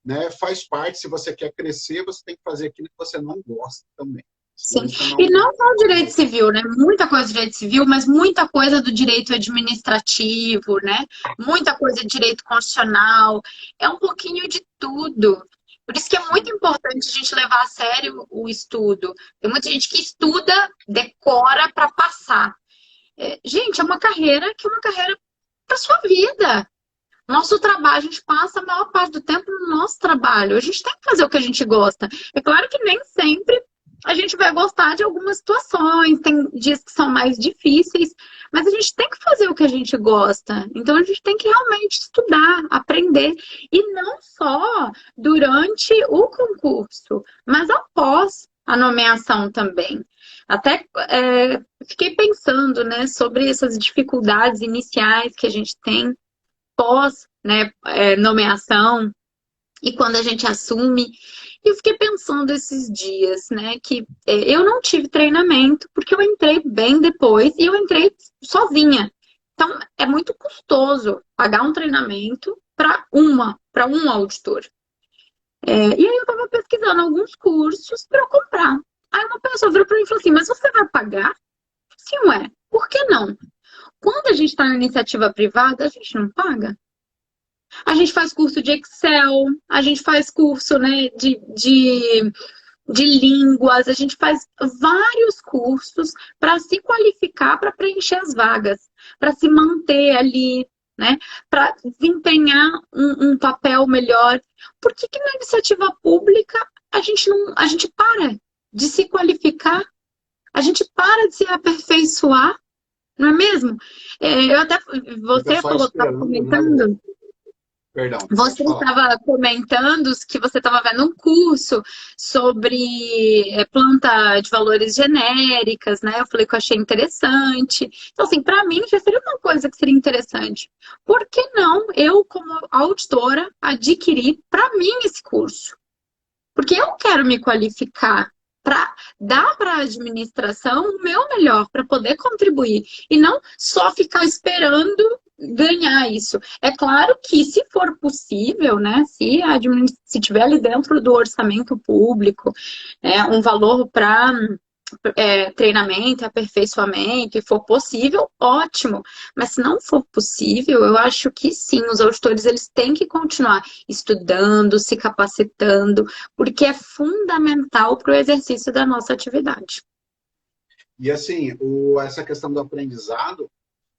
né, faz parte. Se você quer crescer, você tem que fazer aquilo que você não gosta também. Sim. Senão você E não. não só o direito civil, né? Muita coisa do direito civil, mas muita coisa do direito administrativo, né? Muita coisa de direito constitucional. É um pouquinho de tudo. Por isso que é muito Sim, importante a gente levar a sério o estudo. Tem muita gente que estuda, decora para passar. Gente, é uma carreira que é uma carreira para sua vida. Nosso trabalho, a gente passa a maior parte do tempo no nosso trabalho. A gente tem que fazer o que a gente gosta. É claro que nem sempre a gente vai gostar de algumas situações, tem dias que são mais difíceis, mas a gente tem que fazer o que a gente gosta. Então a gente tem que realmente estudar, aprender. E não só durante o concurso, mas após a nomeação também. Até fiquei pensando, né, sobre essas dificuldades iniciais que a gente tem pós, né, nomeação e quando a gente assume. E eu fiquei pensando esses dias, né, que eu não tive treinamento porque eu entrei bem depois e eu entrei sozinha. Então, é muito custoso pagar um treinamento para um auditor. E aí eu estava pesquisando alguns cursos para eu comprar. Aí uma pessoa virou para mim e falou assim: mas você vai pagar? Sim, ué. Por que não? Quando a gente está na iniciativa privada, a gente não paga. A gente faz curso de Excel, a gente faz curso, né, de línguas, a gente faz vários cursos para se qualificar para preencher as vagas, para se manter ali, né, para desempenhar um papel melhor. Por que que na iniciativa pública a gente não, a gente para de se qualificar, a gente para de se aperfeiçoar, não é mesmo? Eu até, fica você só falou, estava esperando, né? comentando. Perdão, pode Você falar. estava comentando que você estava vendo um curso sobre planta de valores genéricas, né? Eu falei que eu achei interessante. Então, assim, para mim já seria uma coisa que seria interessante. Por que não eu, como auditora, adquirir para mim esse curso? Porque eu quero me qualificar para dar para a administração o meu melhor, para poder contribuir. E não só ficar esperando ganhar isso. É claro que, se for possível, né, se tiver ali dentro do orçamento público, um valor para treinamento, aperfeiçoamento, e for possível, ótimo. Mas se não for possível, eu acho que sim, os auditores eles têm que continuar estudando, se capacitando, porque é fundamental para o exercício da nossa atividade. E assim, essa questão do aprendizado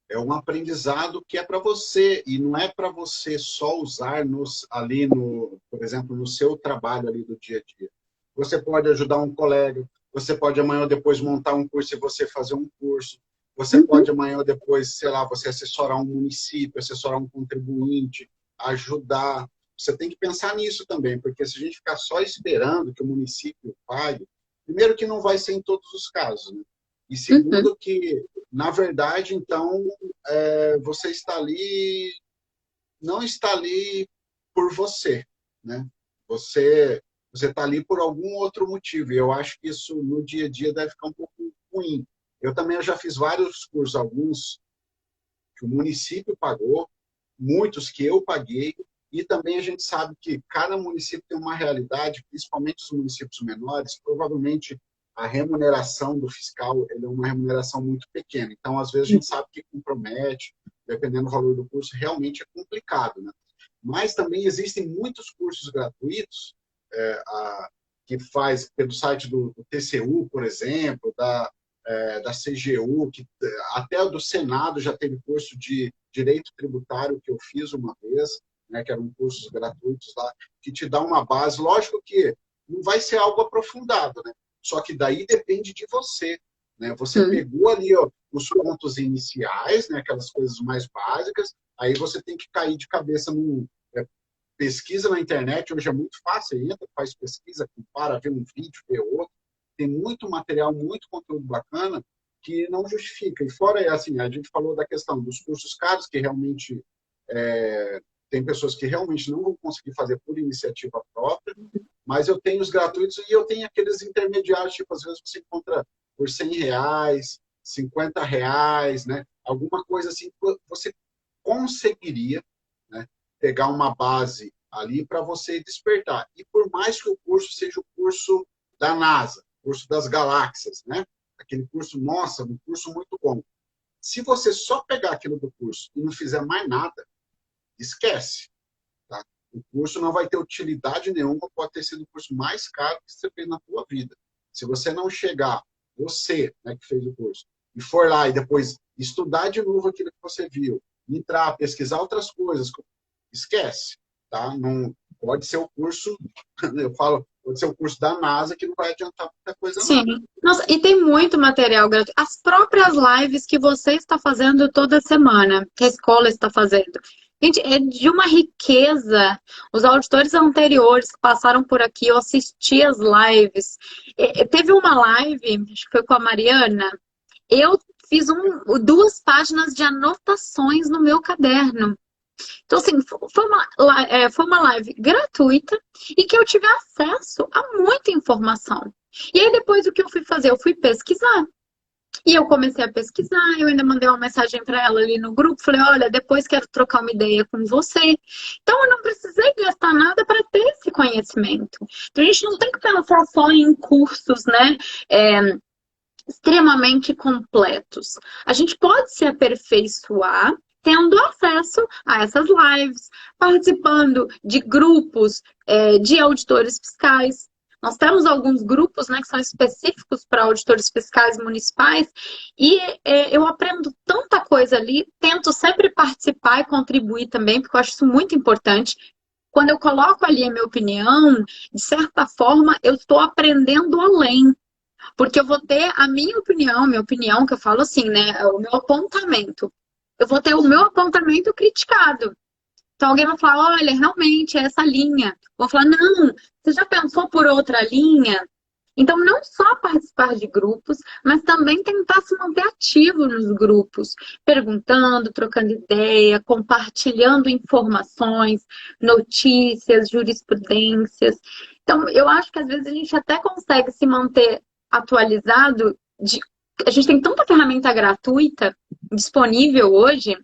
é um aprendizado que é para você, e não é para você só usar ali por exemplo, no seu trabalho ali do dia a dia. Você pode ajudar um colega, você pode amanhã ou depois montar um curso e você fazer um curso, você pode amanhã ou depois, sei lá, você assessorar um município, assessorar um contribuinte, ajudar. Você tem que pensar nisso também, porque se a gente ficar só esperando que o município pague, primeiro que não vai ser em todos os casos, né? E segundo que, na verdade, então, você está ali, não está ali por você, né? Você está ali por algum outro motivo. E eu acho que isso, no dia a dia, deve ficar um pouco ruim. Eu já fiz vários cursos, alguns que o município pagou, muitos que eu paguei, e também a gente sabe que cada município tem uma realidade, principalmente os municípios menores, provavelmente a remuneração do fiscal é uma remuneração muito pequena. Então, às vezes, a gente sabe que compromete, dependendo do valor do curso, realmente é complicado, né? Mas também existem muitos cursos gratuitos, que faz pelo site do TCU, por exemplo, da CGU, até do Senado já teve curso de Direito Tributário que eu fiz uma vez, né, que eram cursos gratuitos lá, que te dá uma base. Lógico que não vai ser algo aprofundado, né? Só que daí depende de você, né? Você pegou ali, ó, os pontos iniciais, né, aquelas coisas mais básicas, aí você tem que cair de cabeça pesquisa na internet. Hoje é muito fácil, entra, faz pesquisa, compara, vê um vídeo, vê outro. Tem muito material, muito conteúdo bacana que não justifica. E fora, assim, a gente falou da questão dos cursos caros, que realmente tem pessoas que realmente não vão conseguir fazer por iniciativa própria, mas eu tenho os gratuitos e eu tenho aqueles intermediários, tipo, às vezes você encontra por R$100, R$50, né? Alguma coisa assim, você conseguiria, né, pegar uma base ali para você despertar. E por mais que o curso seja o curso da NASA, curso das galáxias, né? Aquele curso, nossa, um curso muito bom. Se você só pegar aquilo do curso e não fizer mais nada, esquece. Tá? O curso não vai ter utilidade nenhuma, pode ter sido o curso mais caro que você fez na sua vida. Se você não chegar, você, né, que fez o curso, e for lá e depois estudar de novo aquilo que você viu, entrar, pesquisar outras coisas, esquece. Tá? Não pode ser o curso, eu falo, pode ser o curso da NASA que não vai adiantar muita coisa, não. Sim. Nossa, e tem muito material gratuito. As próprias lives que você está fazendo toda semana, que a escola está fazendo. Gente, é de uma riqueza. Os auditores anteriores que passaram por aqui, eu assisti as lives. Teve uma live, acho que foi com a Mariana, eu fiz 2 páginas de anotações no meu caderno. Então, assim, foi uma live gratuita e que eu tive acesso a muita informação. E aí, depois, o que eu fui fazer? Eu fui pesquisar. E eu comecei a pesquisar, eu ainda mandei uma mensagem para ela ali no grupo, falei, olha, depois quero trocar uma ideia com você. Então, eu não precisei gastar nada para ter esse conhecimento. Então, a gente não tem que pensar só em cursos, né? Extremamente completos. A gente pode se aperfeiçoar tendo acesso a essas lives, participando de grupos de auditores fiscais. Nós temos alguns grupos, né, que são específicos para auditores fiscais municipais e eu aprendo tanta coisa ali, tento sempre participar e contribuir também, porque eu acho isso muito importante. Quando eu coloco ali a minha opinião, de certa forma, eu estou aprendendo além. Porque eu vou ter a minha opinião, que eu falo assim, né? O meu apontamento. Eu vou ter o meu apontamento criticado. Então alguém vai falar, olha, realmente é essa linha. Eu vou falar, não, você já pensou por outra linha? Então, não só participar de grupos, mas também tentar se manter ativo nos grupos, perguntando, trocando ideia, compartilhando informações, notícias, jurisprudências. Então, eu acho que às vezes a gente até consegue se manter atualizado. A gente tem tanta ferramenta gratuita disponível hoje,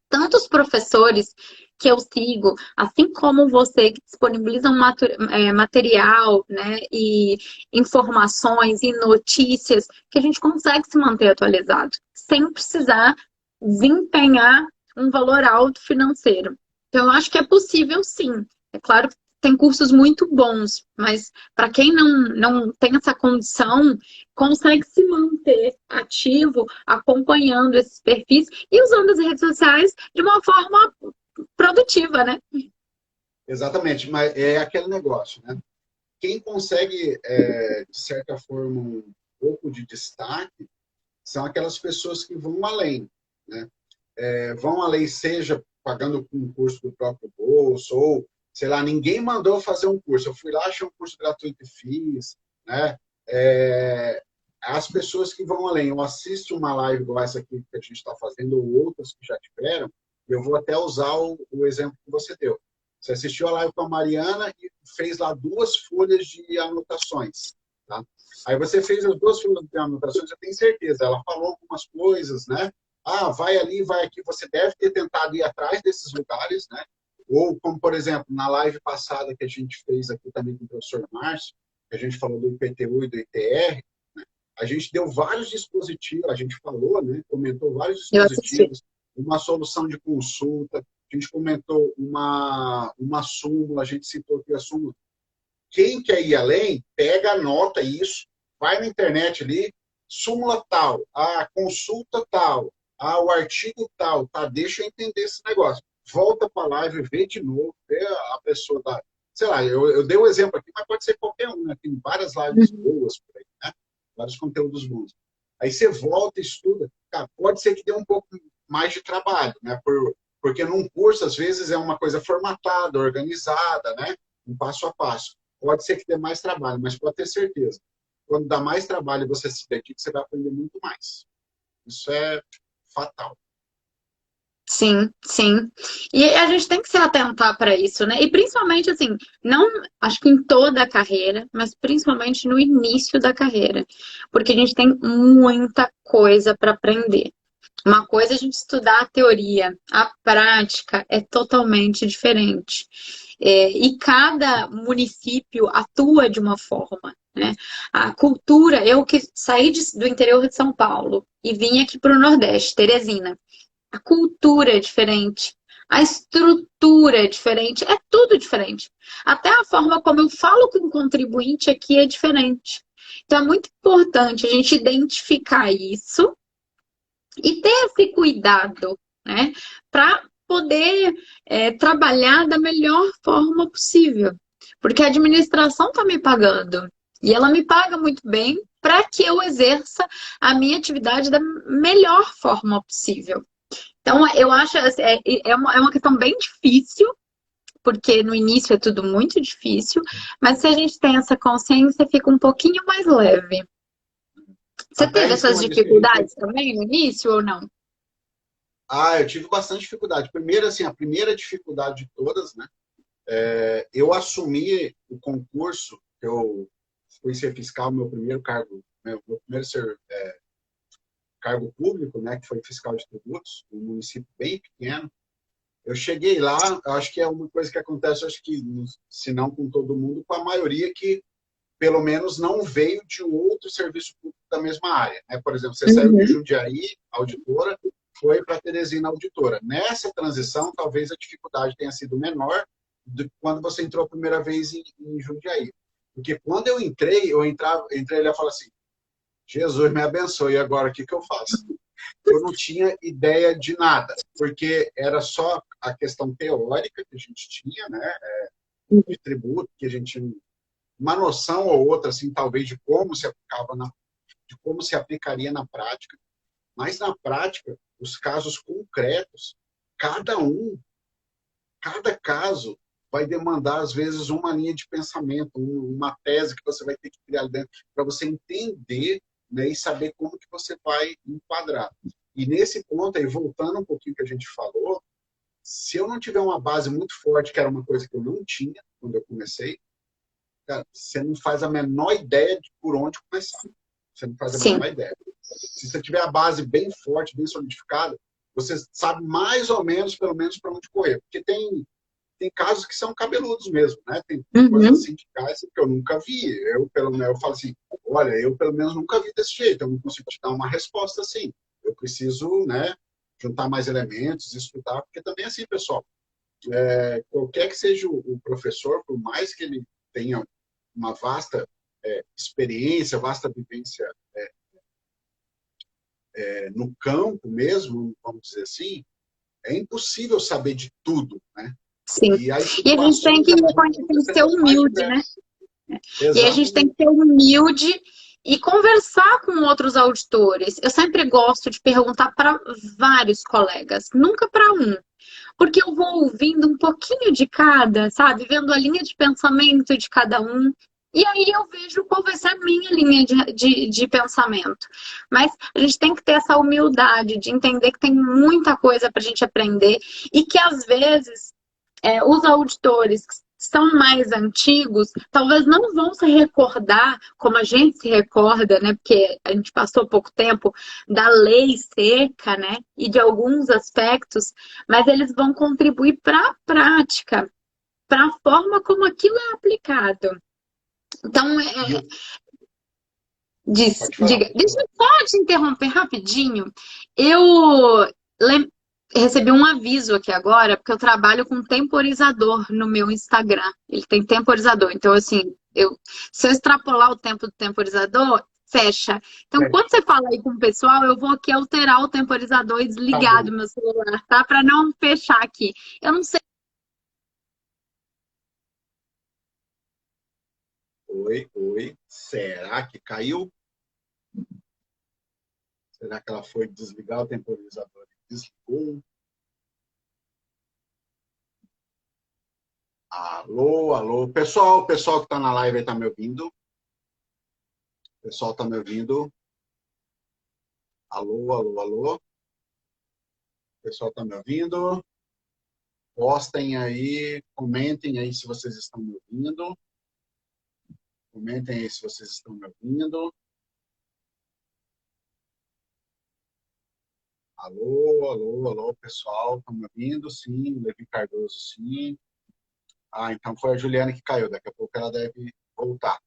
tantos professores que eu sigo, assim como você que disponibiliza um material, né, e informações e notícias, que a gente consegue se manter atualizado, sem precisar desempenhar um valor alto financeiro. Então, eu acho que é possível, sim. É claro que tem cursos muito bons, mas para quem não tem essa condição, consegue se manter ativo, acompanhando esses perfis e usando as redes sociais de uma forma produtiva, né? Exatamente, mas é aquele negócio, né? Quem consegue, de certa forma, um pouco de destaque são aquelas pessoas que vão além, né? Vão além, seja pagando um curso do próprio bolso, ou, sei lá, ninguém mandou fazer um curso. Eu fui lá, achei um curso gratuito e fiz, né? As pessoas que vão além. Eu assisto uma live igual essa aqui que a gente está fazendo, ou outras que já tiveram, eu vou até usar o exemplo que você deu. Você assistiu a live com a Mariana e fez lá 2 folhas de anotações, tá? Aí você fez as 2 folhas de anotações, eu tenho certeza. Ela falou algumas coisas, né? Ah, vai ali, vai aqui. Você deve ter tentado ir atrás desses lugares, né? Ou, como, por exemplo, na live passada que a gente fez aqui também com o professor Márcio, que a gente falou do IPTU e do ITR, né? A gente deu vários dispositivos, a gente falou, né? Comentou vários Eu assisti. dispositivos, uma solução de consulta, a gente comentou uma súmula, a gente citou aqui a súmula. Quem quer ir além, pega, anota isso, vai na internet ali, súmula tal, a consulta tal, o artigo tal, tá? Deixa eu entender esse negócio. Volta para a live, vê de novo, vê a pessoa da... Sei lá, eu dei um exemplo aqui, mas pode ser qualquer um, né? Tem várias lives boas por aí, né? Vários conteúdos bons. Aí você volta, estuda. Cara, pode ser que dê um pouco mais de trabalho, né? Porque num curso, às vezes, é uma coisa formatada, organizada, né? Um passo a passo. Pode ser que dê mais trabalho, mas pode ter certeza. Quando dá mais trabalho e você se dedica, você vai aprender muito mais. Isso é fatal. Sim, sim. E a gente tem que se atentar para isso, né? E principalmente assim, não acho que em toda a carreira, mas principalmente no início da carreira, porque a gente tem muita coisa para aprender. Uma coisa é a gente estudar a teoria, a prática é totalmente diferente. E cada município atua de uma forma, né? A cultura, eu que saí do interior de São Paulo e vim aqui para o Nordeste, Teresina. A cultura é diferente, a estrutura é diferente, é tudo diferente. Até a forma como eu falo com o contribuinte aqui é diferente. Então é muito importante a gente identificar isso e ter esse cuidado, né, para poder trabalhar da melhor forma possível. Porque a administração está me pagando e ela me paga muito bem para que eu exerça a minha atividade da melhor forma possível. Então, eu acho assim, é uma questão bem difícil, porque no início é tudo muito difícil, mas se a gente tem essa consciência, fica um pouquinho mais leve. Você Até teve em essas cima disso que a gente... dificuldades também no início ou não? Eu tive bastante dificuldade. Primeiro, assim, a primeira dificuldade de todas, né? Eu assumi o concurso, que eu fui ser fiscal, meu primeiro cargo, meu primeiro cargo público, né, que foi fiscal de tributos, um município bem pequeno. Eu cheguei lá, acho que é uma coisa que acontece, acho que, se não com todo mundo, com a maioria que, pelo menos, não veio de outro serviço público da mesma área. Né? Por exemplo, você saiu de Uhum. Jundiaí, auditora, foi para Teresina, auditora. Nessa transição, talvez a dificuldade tenha sido menor do que quando você entrou a primeira vez em Jundiaí. Porque quando eu entrei ele ia falar assim, Jesus me abençoe, e agora o que eu faço? Eu não tinha ideia de nada, porque era só a questão teórica que a gente tinha, né, de tributo, que a gente tinha uma noção ou outra, assim, talvez, de como se aplicava de como se aplicaria na prática, mas na prática, os casos concretos, cada caso vai demandar, às vezes, uma linha de pensamento, uma tese que você vai ter que criar dentro, para você entender, né, e saber como que você vai enquadrar. E nesse ponto aí, voltando um pouquinho que a gente falou, se eu não tiver uma base muito forte, que era uma coisa que eu não tinha quando eu comecei, cara, você não faz a menor ideia de por onde começar. Você não faz a Sim. menor ideia. Se você tiver a base bem forte, bem solidificada, você sabe mais ou menos, pelo menos, para onde correr. Porque tem casos que são cabeludos mesmo, né? Tem coisas Uhum. assim que eu nunca vi. Pelo menos, eu falo assim, olha, eu pelo menos nunca vi desse jeito, eu não consigo te dar uma resposta assim. Eu preciso, né, juntar mais elementos, estudar, porque também assim, pessoal, qualquer que seja o professor, por mais que ele tenha uma vasta experiência, vasta vivência no campo mesmo, vamos dizer assim, é impossível saber de tudo, né? Sim. E as E a gente tem situações, que elas vão reconhecer e acontecer ser das mais humilde, né? diversas. E a gente tem Exatamente. que ser humilde e conversar com outros auditores. Eu sempre gosto de perguntar para vários colegas, nunca para um. Porque eu vou ouvindo um pouquinho de cada, sabe? Vendo a linha de pensamento de cada um. E aí eu vejo qual vai ser a minha linha de pensamento. Mas a gente tem que ter essa humildade de entender que tem muita coisa para a gente aprender e que às vezes os auditores que são mais antigos, talvez não vão se recordar como a gente se recorda, né? Porque a gente passou pouco tempo da lei seca, né? E de alguns aspectos, mas eles vão contribuir para a prática, para a forma como aquilo é aplicado. Então, E eu, pode falar, diga, pode deixa falar. eu só te interromper rapidinho. Eu lem- recebi um aviso aqui agora, porque eu trabalho com temporizador no meu Instagram. Ele tem temporizador. Então, assim, se eu extrapolar o tempo do temporizador, fecha. Então, É, quando você fala aí com o pessoal, eu vou aqui alterar o temporizador e tá desligar bom. do meu celular, tá? Para não fechar aqui. Eu não sei. Oi, oi. Será que caiu? Será que ela foi desligar o temporizador e desligou? Alô, alô. Pessoal que está na live está me ouvindo? Pessoal está me ouvindo? Alô, alô, alô. Pessoal está me ouvindo? Postem aí, comentem aí se vocês estão me ouvindo. Comentem aí se vocês estão me ouvindo. Alô, alô, alô, pessoal, estão me ouvindo? Sim, Levi Cardoso, sim. Então foi a Juliana que caiu. Daqui a pouco ela deve voltar.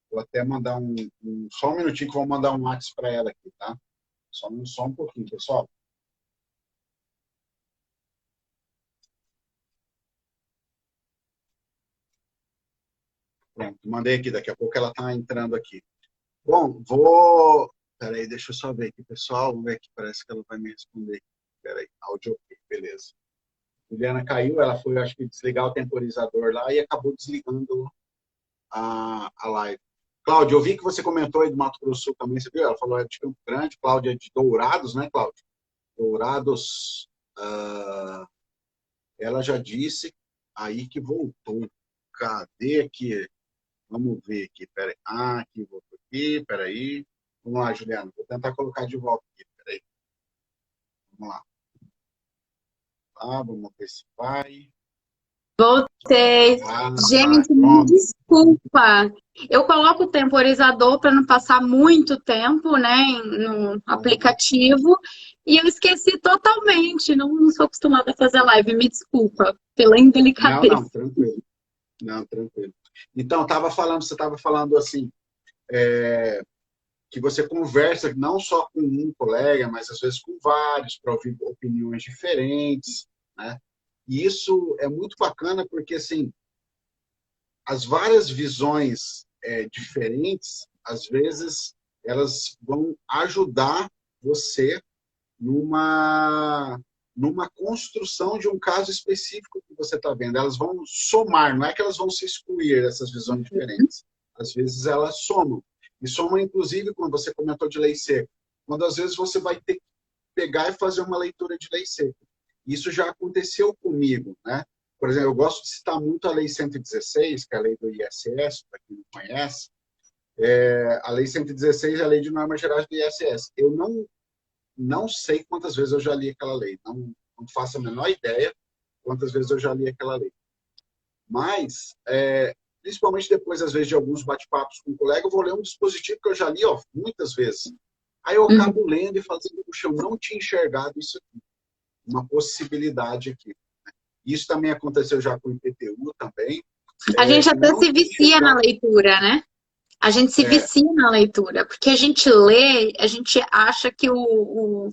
Vou até mandar só um minutinho que eu vou mandar um WhatsApp para ela aqui, tá? Só um pouquinho, pessoal. Pronto, mandei aqui. Daqui a pouco ela está entrando aqui. Bom, Peraí, deixa eu só ver aqui, pessoal. Vamos ver aqui, parece que ela vai me responder. Peraí, áudio ok, beleza. Juliana caiu, ela foi, acho que, desligar o temporizador lá e acabou desligando a live. Cláudia, eu vi que você comentou aí do Mato Grosso do Sul também, você viu? Ela falou de Campo Grande, Cláudia é de Dourados, né, Cláudia? Dourados, ela já disse aí que voltou. Cadê aqui? Vamos ver aqui, peraí. Aqui, voltou aqui, peraí. Vamos lá, Juliana, vou tentar colocar de volta aqui, peraí. Vamos lá. Vamos ver se vai. Voltei. Gente, me Pronto. desculpa. Eu coloco o temporizador para não passar muito tempo, né, no aplicativo, e eu esqueci totalmente. Não sou acostumada a fazer live. Me desculpa pela Não, indelicadeza. não, tranquilo. Não, tranquilo. Então, você estava falando assim, que você conversa não só com um colega, mas às vezes com vários, para ouvir opiniões diferentes, né? E isso é muito bacana porque, assim, as várias visões diferentes, às vezes, elas vão ajudar você numa, numa construção de um caso específico que você está vendo. Elas vão somar, não é que elas vão se excluir, essas visões diferentes. Às vezes elas somam. E somam, inclusive, quando você comentou de lei seca, quando às vezes você vai ter que pegar e fazer uma leitura de lei seca. Isso já aconteceu comigo, né? Por exemplo, eu gosto de citar muito a Lei 116, que é a lei do ISS, para quem não conhece. A Lei 116 é a Lei de Normas Gerais do ISS. Eu não sei quantas vezes eu já li aquela lei. Não faço a menor ideia quantas vezes eu já li aquela lei. Mas, principalmente depois, às vezes, de alguns bate-papos com um colega, eu vou ler um dispositivo que eu já li muitas vezes. Aí eu acabo lendo e falo assim, puxa, eu não tinha enxergado isso aqui. uma possibilidade aqui. Isso também aconteceu já com o IPTU também. A gente até Não se vicia na leitura, né? A gente se vicia na leitura, porque a gente lê, a gente acha que o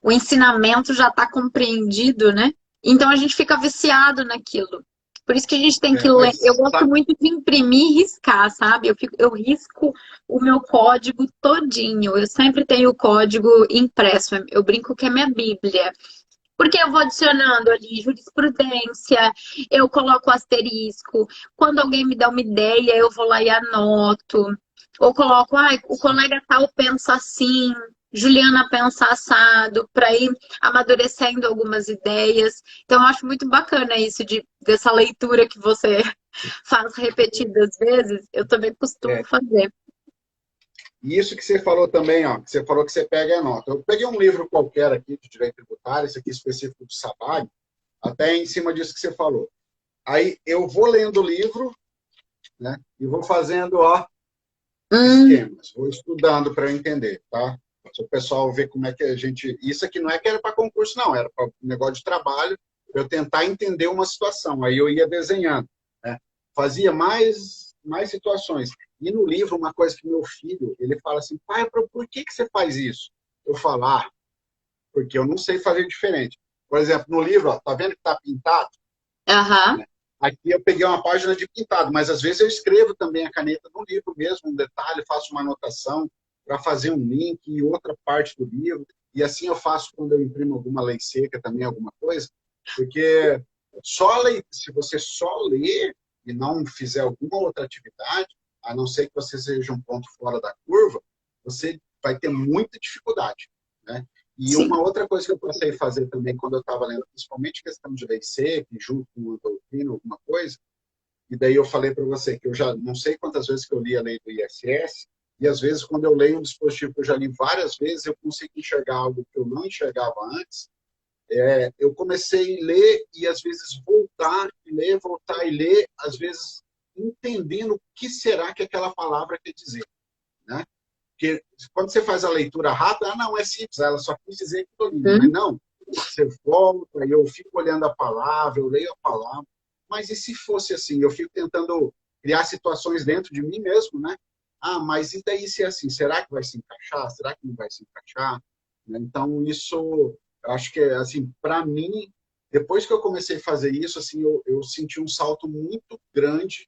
ensinamento já está compreendido, né? Então a gente fica viciado naquilo. Por isso que a gente tem que ler. Eu gosto muito de imprimir e riscar, sabe? Eu risco o meu código todinho. Eu sempre tenho o código impresso. Eu brinco que é minha Bíblia. Porque eu vou adicionando ali jurisprudência, eu coloco asterisco. Quando alguém me dá uma ideia, eu vou lá e anoto. Ou coloco, o colega tal pensa assim, Juliana pensa assado, para ir amadurecendo algumas ideias. Então, eu acho muito bacana isso dessa leitura que você faz repetidas vezes. Eu também costumo fazer. E isso que você falou também, ó, que você falou que você pega e anota. Eu peguei um livro qualquer aqui de direito tributário, esse aqui específico do Sabag, até em cima disso que você falou. Aí eu vou lendo o livro, né, e vou fazendo, esquemas, vou estudando para eu entender, tá? Se o pessoal ver como é que a gente... Isso aqui não é que era para concurso, não, era para negócio de trabalho, eu tentar entender uma situação. Aí eu ia desenhando, né? Fazia mais situações. E no livro, uma coisa que meu filho, ele fala assim, pai, por que você faz isso? Eu falo, porque eu não sei fazer diferente. Por exemplo, no livro, ó, tá vendo que tá pintado? Aham. Aqui eu peguei uma página de pintado, mas às vezes eu escrevo também a caneta no livro mesmo, um detalhe, faço uma anotação para fazer um link em outra parte do livro. E assim eu faço quando eu imprimo alguma lei seca também, alguma coisa. Porque se você só ler e não fizer alguma outra atividade, a não ser que você seja um ponto fora da curva, você vai ter muita dificuldade, né? E uma outra coisa que eu passei a fazer também quando eu estava lendo, principalmente questão de lei seca, junto com uma doutrina, alguma coisa, e daí eu falei para você que eu já não sei quantas vezes que eu li a lei do ISS, e às vezes quando eu leio um dispositivo que eu já li várias vezes, eu consigo enxergar algo que eu não enxergava antes. Eu comecei a ler e às vezes voltar e ler, às vezes entendendo o que será que aquela palavra quer dizer, né? Porque quando você faz a leitura rápida, não, é simples, ela só quis dizer que estou lindo, mas não, você volta, eu fico olhando a palavra, eu leio a palavra, mas e se fosse assim? Eu fico tentando criar situações dentro de mim mesmo, né? Mas e daí se é assim? Será que vai se encaixar? Será que não vai se encaixar? Então, isso, eu acho que, assim, para mim, depois que eu comecei a fazer isso, assim, eu senti um salto muito grande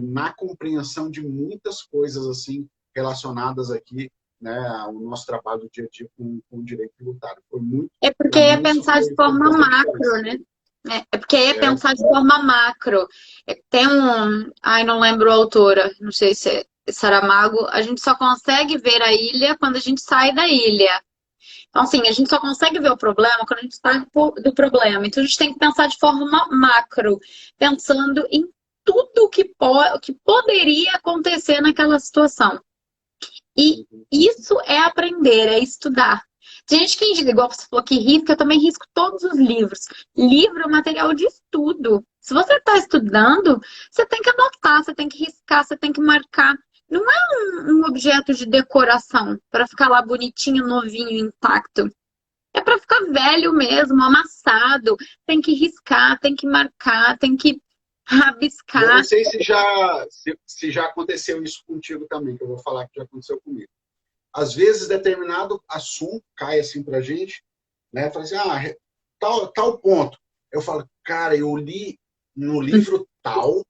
na compreensão de muitas coisas, assim, relacionadas aqui, né, ao nosso trabalho do dia a dia com o direito tributário. Foi muito... É porque é pensar de forma macro, né? É porque é pensar de forma macro. Tem não lembro a autora, não sei se é Saramago, a gente só consegue ver a ilha quando a gente sai da ilha. Então, assim, a gente só consegue ver o problema quando a gente sai do problema. Então, a gente tem que pensar de forma macro, pensando em tudo que poderia acontecer naquela situação. E isso é aprender, é estudar. Tem gente que indica, igual você falou que risca, eu também risco todos os livros. Livro é material de estudo. Se você está estudando, você tem que anotar, você tem que riscar, você tem que marcar. Não é um objeto de decoração para ficar lá bonitinho, novinho, intacto. É para ficar velho mesmo, amassado. Tem que riscar, tem que marcar, tem que rabiscar. Eu não sei se já aconteceu isso contigo também, que eu vou falar que já aconteceu comigo. Às vezes, determinado assunto cai assim pra gente, né? Fala assim, tal ponto. Eu falo, cara, eu li no livro tal,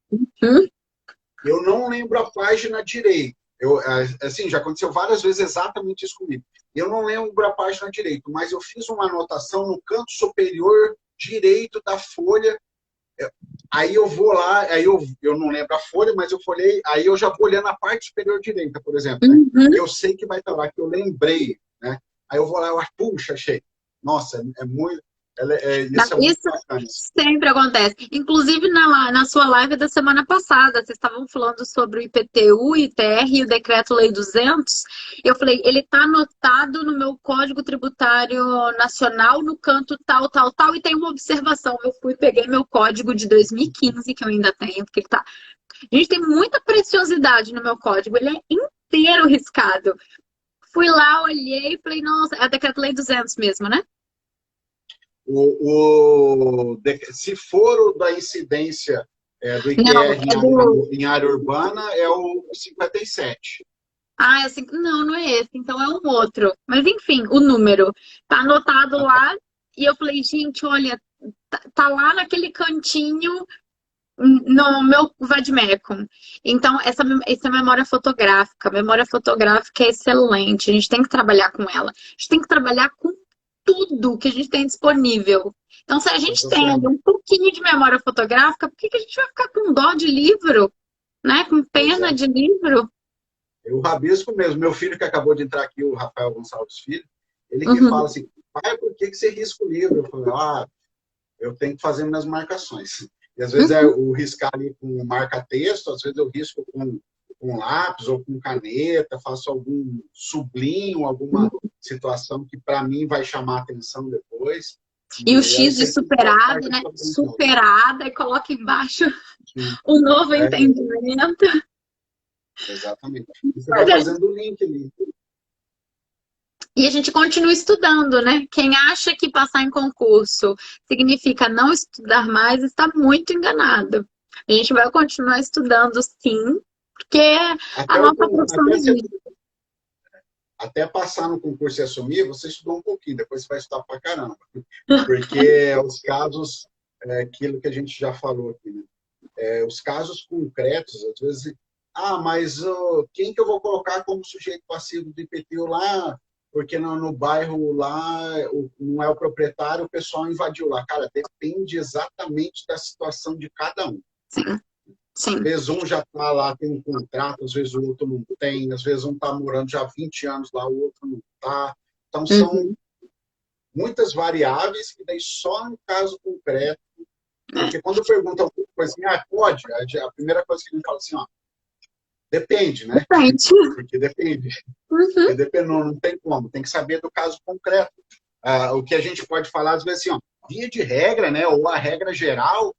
eu não lembro a página direito. Assim, já aconteceu várias vezes exatamente isso comigo. Eu não lembro a página direito, mas eu fiz uma anotação no canto superior direito da folha. Aí eu vou lá, aí eu não lembro a folha, mas eu folhei, aí eu já vou olhando a parte superior direita, por exemplo. Né? Eu sei que vai estar lá, que eu lembrei, né? Aí eu vou lá, puxa, achei. Nossa, é muito... Isso sempre acontece. Inclusive, na sua live da semana passada, vocês estavam falando sobre o IPTU, ITR e o Decreto-Lei 200. Eu falei, ele está anotado no meu Código Tributário Nacional, no canto tal, tal, tal, e tem uma observação. Eu fui, peguei meu código de 2015, que eu ainda tenho, porque tá... Gente, tem muita preciosidade no meu código, ele é inteiro riscado. Fui lá, olhei e falei, nossa, é a Decreto-Lei 200 mesmo, né? Se for o da incidência do Não, IQR é do. em área urbana, é o 57. Ah, assim, não, não é esse, então é um outro. Mas enfim, o número tá anotado Ah, tá. lá e eu falei, gente, olha, tá lá naquele cantinho no meu Vadmecum. Então, essa memória fotográfica. A memória fotográfica é excelente. A gente tem que trabalhar com ela. A gente tem que trabalhar com tudo que a gente tem disponível. Então, se a Mas gente você, tem ali um pouquinho de memória fotográfica, por que que a gente vai ficar com dó de livro, né? Com pois pena é. de livro? Eu rabisco mesmo. Meu filho que acabou de entrar aqui, o Rafael Gonçalves Filho, ele que fala Uhum, assim, pai, por que você risca o livro? Eu falei, eu tenho que fazer minhas marcações. E às vezes é uhum, o riscar ali com marca-texto, às vezes eu risco com lápis ou com caneta, faço algum sublinho, alguma uhum. situação que para mim vai chamar a atenção depois. E o E aí X de sempre boto superada, né? marca-texto. Superada, e coloca embaixo Sim, o novo é, entendimento. exatamente. E você vai Mas é. fazendo o link ali. E a gente continua estudando, né? Quem acha que passar em concurso significa não estudar mais está muito enganado. A gente vai continuar estudando, sim, porque a Até, nossa profissão exige. até passar no concurso e assumir, você estudou um pouquinho, depois você vai estudar pra caramba. Porque os casos, aquilo que a gente já falou aqui, né? Os casos concretos, às vezes, mas quem que eu vou colocar como sujeito passivo do IPTU lá? Porque no bairro lá não é o proprietário, o pessoal invadiu lá. Cara, depende exatamente da situação de cada um. Sim, Às sim. vezes um já está lá, tem um contrato, às vezes o outro não tem, às vezes um está morando já há 20 anos lá, o outro não está. Então, são Uhum. muitas variáveis que daí só no caso concreto, É. porque quando pergunta alguma coisa assim, pode, a primeira coisa que a gente fala assim, depende, né? Depende. Porque depende. Uhum. Porque depende, não tem como, tem que saber do caso concreto. O que a gente pode falar, às vezes, assim, via de regra, né, ou a regra geral,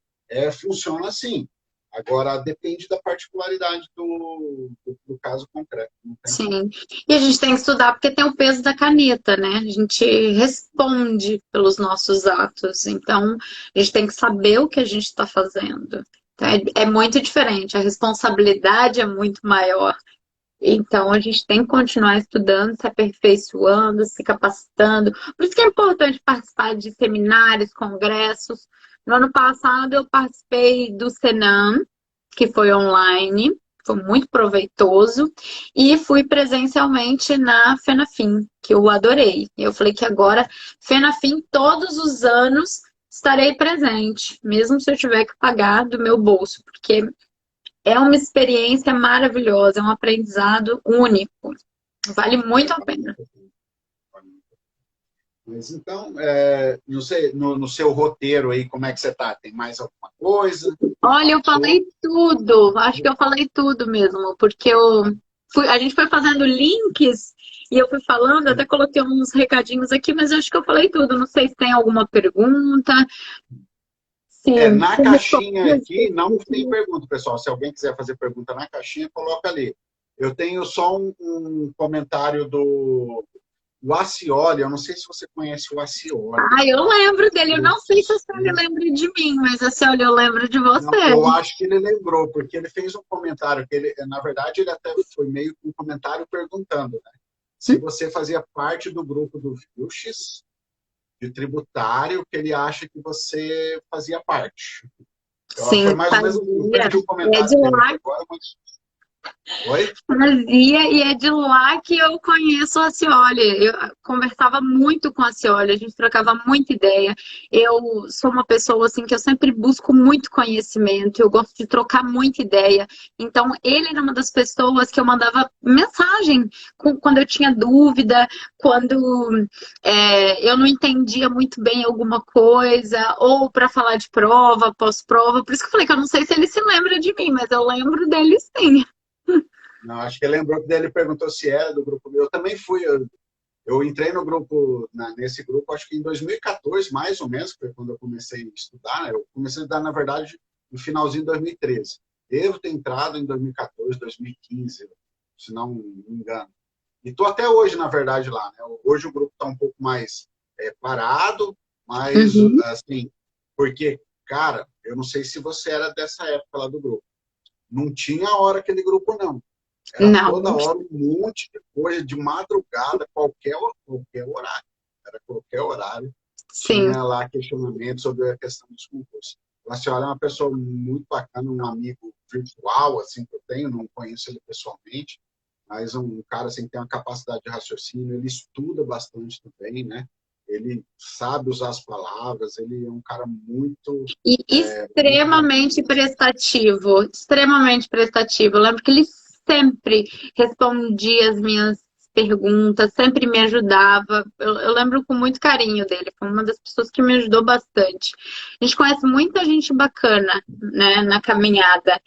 funciona assim. Agora, depende da particularidade do caso concreto. Não tem como. Sim. E a gente tem que estudar porque tem o peso da caneta, né? A gente responde pelos nossos atos. Então, a gente tem que saber o que a gente está fazendo. Então, é muito diferente. A responsabilidade é muito maior. Então, a gente tem que continuar estudando, se aperfeiçoando, se capacitando. Por isso que é importante participar de seminários, congressos. No ano passado, eu participei do Senam, que foi online, foi muito proveitoso, e fui presencialmente na FENAFIM, que eu adorei. Eu falei que agora, FENAFIM, todos os anos estarei presente, mesmo se eu tiver que pagar do meu bolso, porque é uma experiência maravilhosa, é um aprendizado único. Vale muito a pena. Mas então, não sei, no seu roteiro aí, como é que você está? Tem mais alguma coisa? Olha, eu Passou? falei tudo, acho que eu falei tudo mesmo, porque a gente foi fazendo links e eu fui falando, até coloquei uns recadinhos aqui, mas eu acho que eu falei tudo. Não sei se tem alguma pergunta, Na se caixinha aqui não tem respondi. pergunta, pessoal. Se alguém quiser fazer pergunta na caixinha, coloca ali. Eu tenho só um comentário do Acioli. Eu não sei se você conhece o Acioli. Ah, eu lembro dele. Eu não sei se a senhora lembra de mim, mas a senhora eu lembro de Não, você. eu acho que ele lembrou, porque ele fez um comentário que ele, na verdade, ele até foi meio que um comentário perguntando, né, se você fazia parte do grupo do Vilches, de tributário, que ele acha que você fazia parte. Então, foi Sim, mais ou menos, eu fazia. perdi o É comentário de dele aqui lá. agora, mas... Oi? Fazia, e é de lá que eu conheço a Cioli. Eu conversava muito com a Cioli, a gente trocava muita ideia. Eu sou uma pessoa assim que eu sempre busco muito conhecimento, eu gosto de trocar muita ideia. Então, ele era uma das pessoas que eu mandava mensagem quando eu tinha dúvida, quando eu não entendia muito bem alguma coisa, ou para falar de prova, pós-prova. Por isso que eu falei que eu não sei se ele se lembra de mim, mas eu lembro dele sim. Não, acho que ele lembrou que daí ele perguntou se era do grupo meu. Eu também fui, eu entrei no grupo, nesse grupo, acho que em 2014, mais ou menos, que foi quando eu comecei a estudar, né? Eu comecei a estudar, na verdade, no finalzinho de 2013. Devo ter entrado em 2014, 2015, se não me engano. E estou até hoje, na verdade, lá, né? Hoje o grupo está um pouco mais parado, Mas, Uhum. assim, porque, cara, eu não sei se você era dessa época lá do grupo. Não tinha hora aquele grupo, não. Era Não, toda hora um monte de coisa, de madrugada, qualquer horário. Era qualquer horário. sim. Tinha lá questionamento sobre a questão dos concursos. A senhora é uma pessoa muito bacana, um amigo virtual, assim, que eu tenho, não conheço ele pessoalmente, mas um cara assim, que tem uma capacidade de raciocínio, ele estuda bastante também, né? Ele sabe usar as palavras, ele é um cara E muito bacana. extremamente prestativo, extremamente prestativo. Eu lembro que ele sempre respondia as minhas perguntas, sempre me ajudava. Eu lembro com muito carinho dele, foi uma das pessoas que me ajudou bastante. A gente conhece muita gente bacana, né, na caminhada.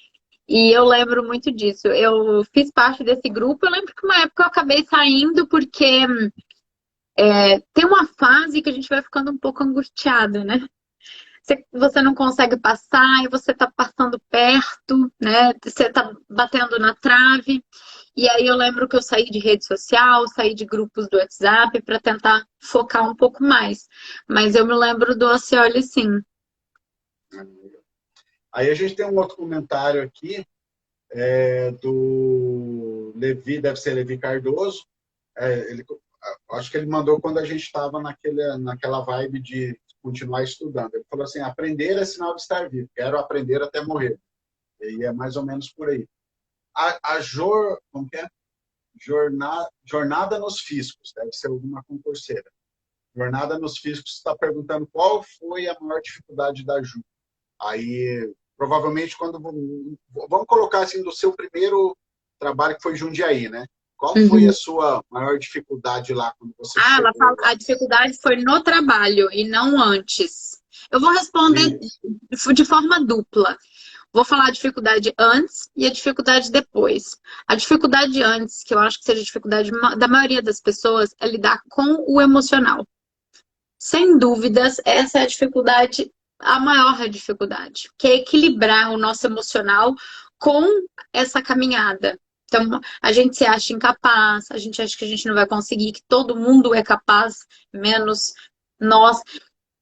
E eu lembro muito disso. Eu fiz parte desse grupo. Eu lembro que uma época eu acabei saindo porque tem uma fase que a gente vai ficando um pouco angustiado, né? Você não consegue passar e você está passando perto, né? Você está batendo na trave. E aí eu lembro que eu saí de rede social, saí de grupos do WhatsApp para tentar focar um pouco mais. Mas eu me lembro do Acioli, sim. Aí a gente tem um outro comentário aqui, do Levi, deve ser Levi Cardoso. Ele, acho que ele mandou quando a gente estava naquela vibe de continuar estudando. Ele falou assim: aprender é sinal de estar vivo, quero aprender até morrer. E é mais ou menos por aí. Como que é? Jornada nos Fiscos, deve ser alguma concurseira. Jornada nos Fiscos está perguntando qual foi a maior dificuldade da Ju. Aí, provavelmente, quando vamos colocar assim do seu primeiro trabalho que foi Jundiaí, né? Qual foi a Uhum. sua maior dificuldade lá quando você Ah, ela chegou fala, lá? a dificuldade foi no trabalho e não antes. Eu vou responder Isso. de forma dupla. Vou falar a dificuldade antes e a dificuldade depois. A dificuldade antes, que eu acho que seja a dificuldade da maioria das pessoas, é lidar com o emocional. Sem dúvidas, essa é a dificuldade, a maior dificuldade, que é equilibrar o nosso emocional com essa caminhada. Então, a gente se acha incapaz, a gente acha que a gente não vai conseguir, que todo mundo é capaz, menos nós.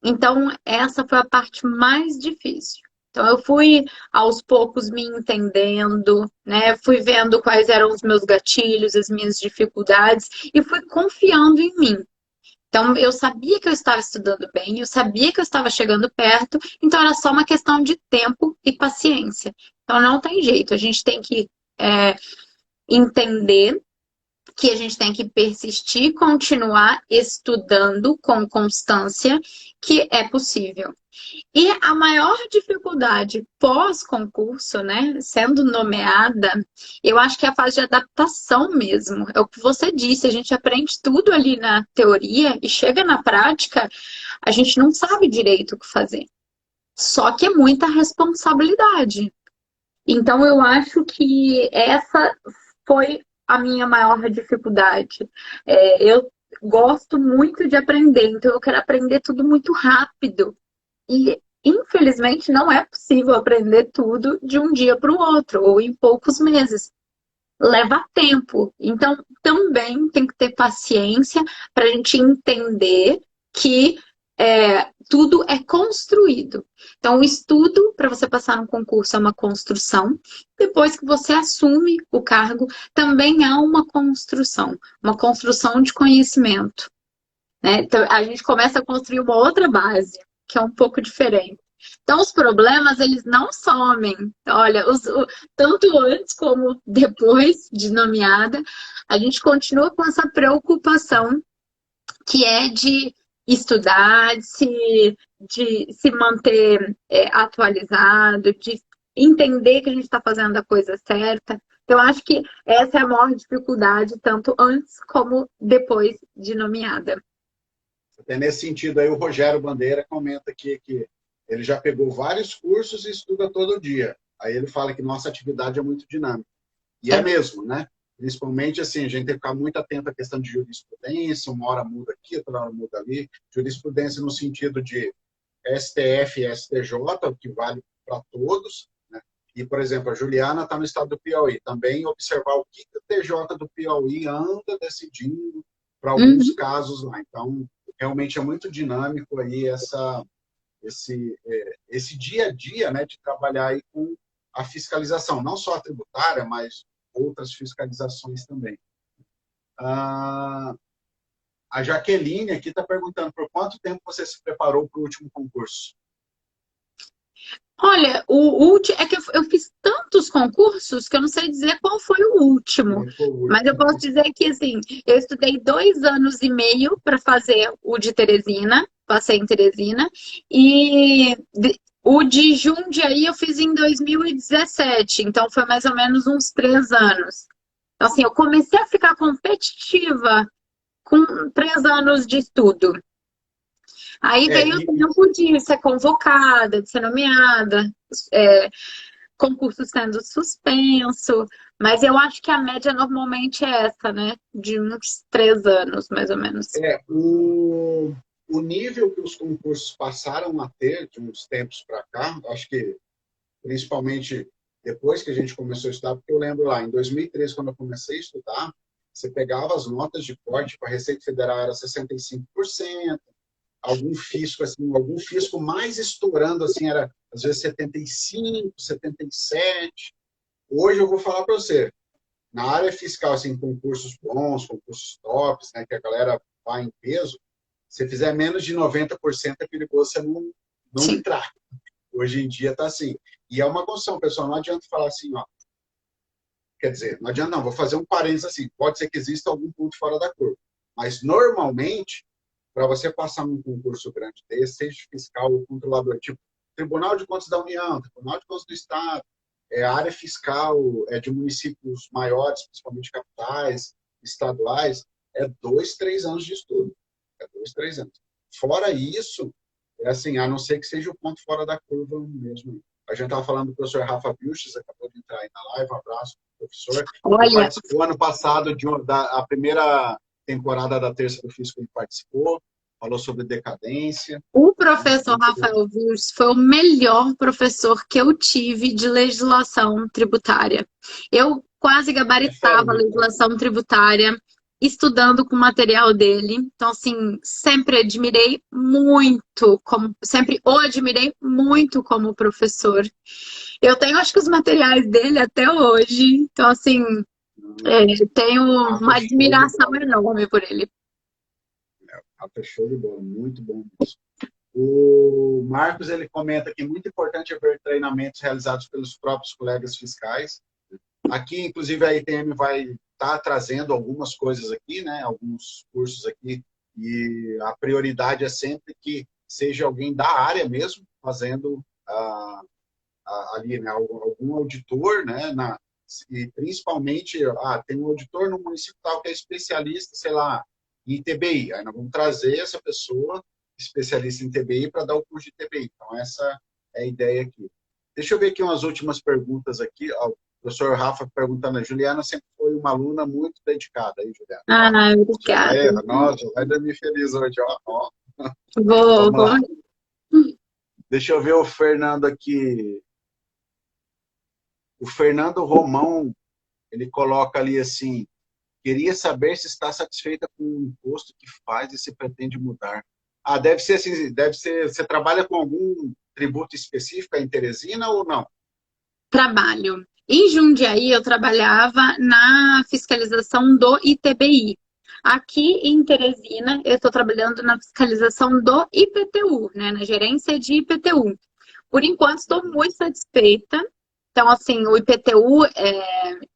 Então, essa foi a parte mais difícil. Então, eu fui aos poucos me entendendo, né? Fui vendo quais eram os meus gatilhos, as minhas dificuldades e fui confiando em mim. Então, eu sabia que eu estava estudando bem, eu sabia que eu estava chegando perto, então era só uma questão de tempo e paciência. Então, não tem jeito, a gente tem que entender que a gente tem que persistir, continuar estudando com constância, que é possível. E a maior dificuldade pós-concurso, né, sendo nomeada, eu acho que é a fase de adaptação mesmo. É o que você disse, a gente aprende tudo ali na teoria e chega na prática, a gente não sabe direito o que fazer. Só que é muita responsabilidade. Então, eu acho que essa foi a minha maior dificuldade. Eu gosto muito de aprender, então eu quero aprender tudo muito rápido. E, infelizmente, não é possível aprender tudo de um dia para o outro, ou em poucos meses. Leva tempo. Então, também tem que ter paciência para a gente entender que tudo é construído. Então, o estudo para você passar no concurso é uma construção. Depois que você assume o cargo, também há uma construção de conhecimento, né? Então, a gente começa a construir uma outra base, que é um pouco diferente. Então, os problemas, eles não somem. Olha, tanto antes como depois de nomeada, a gente continua com essa preocupação que é de estudar, de se manter atualizado, de entender que a gente está fazendo a coisa certa. Então, acho que essa é a maior dificuldade, tanto antes como depois de nomeada. Até nesse sentido aí, o Rogério Bandeira comenta aqui que ele já pegou vários cursos e estuda todo dia. Aí ele fala que nossa atividade é muito dinâmica. E é É. mesmo, né? Principalmente assim, a gente tem que ficar muito atento à questão de jurisprudência, uma hora muda aqui, outra hora muda ali. Jurisprudência no sentido de STF e STJ, o que vale para todos, né? E, por exemplo, a Juliana está no estado do Piauí. Também observar o que o TJ do Piauí anda decidindo para alguns Uhum. casos lá. Então, realmente é muito dinâmico aí esse dia a dia, né, de trabalhar aí com a fiscalização, não só a tributária, mas outras fiscalizações também. A Jaqueline aqui está perguntando por quanto tempo você se preparou para o último concurso? Olha, o último é que eu fiz tantos concursos que eu não sei dizer qual foi o último. Mas eu posso dizer que assim, eu estudei 2 anos e meio para fazer o de Teresina, passei em Teresina, e o de Jundiaí eu fiz em 2017, então foi mais ou menos uns 3 anos. Então, assim, eu comecei a ficar competitiva com 3 anos de estudo. Aí veio o tempo de ser convocada, de ser nomeada, concurso sendo suspenso, mas eu acho que a média normalmente é essa, né? De uns 3 anos, mais ou menos. O nível que os concursos passaram a ter de uns tempos para cá, acho que principalmente depois que a gente começou a estudar, porque eu lembro lá, em 2013, quando eu comecei a estudar, você pegava as notas de corte para a Receita Federal era 65%, algum fisco mais estourando assim era às vezes 75, 77. Hoje eu vou falar para você, na área fiscal, assim, concursos bons, concursos tops, né, que a galera vai em peso, se fizer menos de 90% é perigoso você não entrar. Hoje em dia está assim. E é uma construção, pessoal, não adianta falar assim, ó. Quer dizer, não adianta não, vou fazer um parênteses assim, pode ser que exista algum ponto fora da curva. Mas, normalmente, para você passar num concurso grande desse, seja fiscal ou controlador, tipo Tribunal de Contas da União, Tribunal de Contas do Estado, área fiscal de municípios maiores, principalmente capitais, estaduais, 2, 3 anos de estudo. 2, 3 anos. Fora isso, assim, a não ser que seja o ponto fora da curva mesmo. A gente estava falando do professor Rafa Vilches, acabou de entrar aí na live, um abraço, professor. Ele participou ano passado a primeira temporada da Terça do Fisco, ele participou, falou sobre decadência. O professor Rafael Vilches foi o melhor professor que eu tive de legislação tributária. Eu quase gabaritava a legislação tributária estudando com o material dele. Então, assim, sempre o admirei muito como professor. Eu tenho, acho que, os materiais dele até hoje. Então, assim, tenho uma admiração enorme por ele. Show de bola, muito bom isso. O Marcos, ele comenta que muito importante haver treinamentos realizados pelos próprios colegas fiscais. Aqui, inclusive, a ITM vai estar trazendo algumas coisas aqui, né? Alguns cursos aqui, e a prioridade é sempre que seja alguém da área mesmo, fazendo ali, né? Algum auditor, né? E principalmente, tem um auditor no município tal que é especialista, sei lá, em TBI. Aí nós vamos trazer essa pessoa, especialista em TBI, para dar o curso de TBI. Então, essa é a ideia aqui. Deixa eu ver aqui umas últimas perguntas aqui. O professor Rafa perguntando, a Juliana sempre foi uma aluna muito dedicada. Aí, Juliana. Obrigada. Nossa, vai dormir feliz hoje. Ó. Vou. Deixa eu ver o Fernando aqui. O Fernando Romão, ele coloca ali assim, queria saber se está satisfeita com o imposto que faz e se pretende mudar. Deve ser assim, você trabalha com algum tributo específico em Teresina ou não? Trabalho. Em Jundiaí, eu trabalhava na fiscalização do ITBI. Aqui em Teresina, eu estou trabalhando na fiscalização do IPTU, né, na gerência de IPTU. Por enquanto, estou muito satisfeita. Então, assim, o IPTU,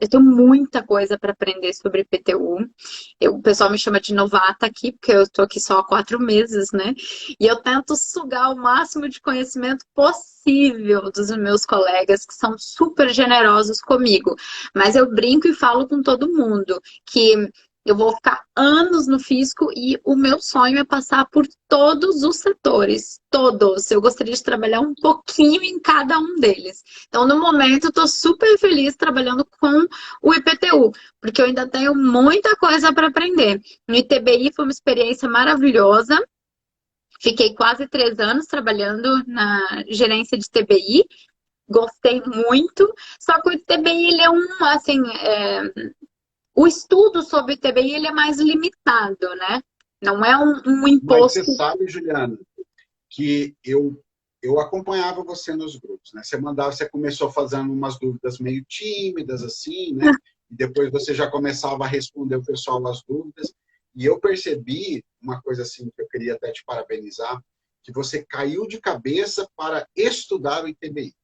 eu tenho muita coisa para aprender sobre IPTU. O pessoal me chama de novata aqui, porque eu estou aqui só há 4 meses, né? E eu tento sugar o máximo de conhecimento possível dos meus colegas, que são super generosos comigo. Mas eu brinco e falo com todo mundo que eu vou ficar anos no fisco e o meu sonho é passar por todos os setores, todos. Eu gostaria de trabalhar um pouquinho em cada um deles. Então, no momento, eu estou super feliz trabalhando com o IPTU, porque eu ainda tenho muita coisa para aprender. No ITBI foi uma experiência maravilhosa. Fiquei quase 3 anos trabalhando na gerência de TBI. Gostei muito. Só que o ITBI, ele é assim... O estudo sobre TBI ele é mais limitado, né? Não é um Mas você imposto. sabe, Juliana, que eu acompanhava você nos grupos, né? Você mandava, você começou fazendo umas dúvidas meio tímidas, assim, né? E depois você já começava a responder o pessoal as dúvidas. E eu percebi uma coisa assim que eu queria até te parabenizar, que você caiu de cabeça para estudar o ITBI,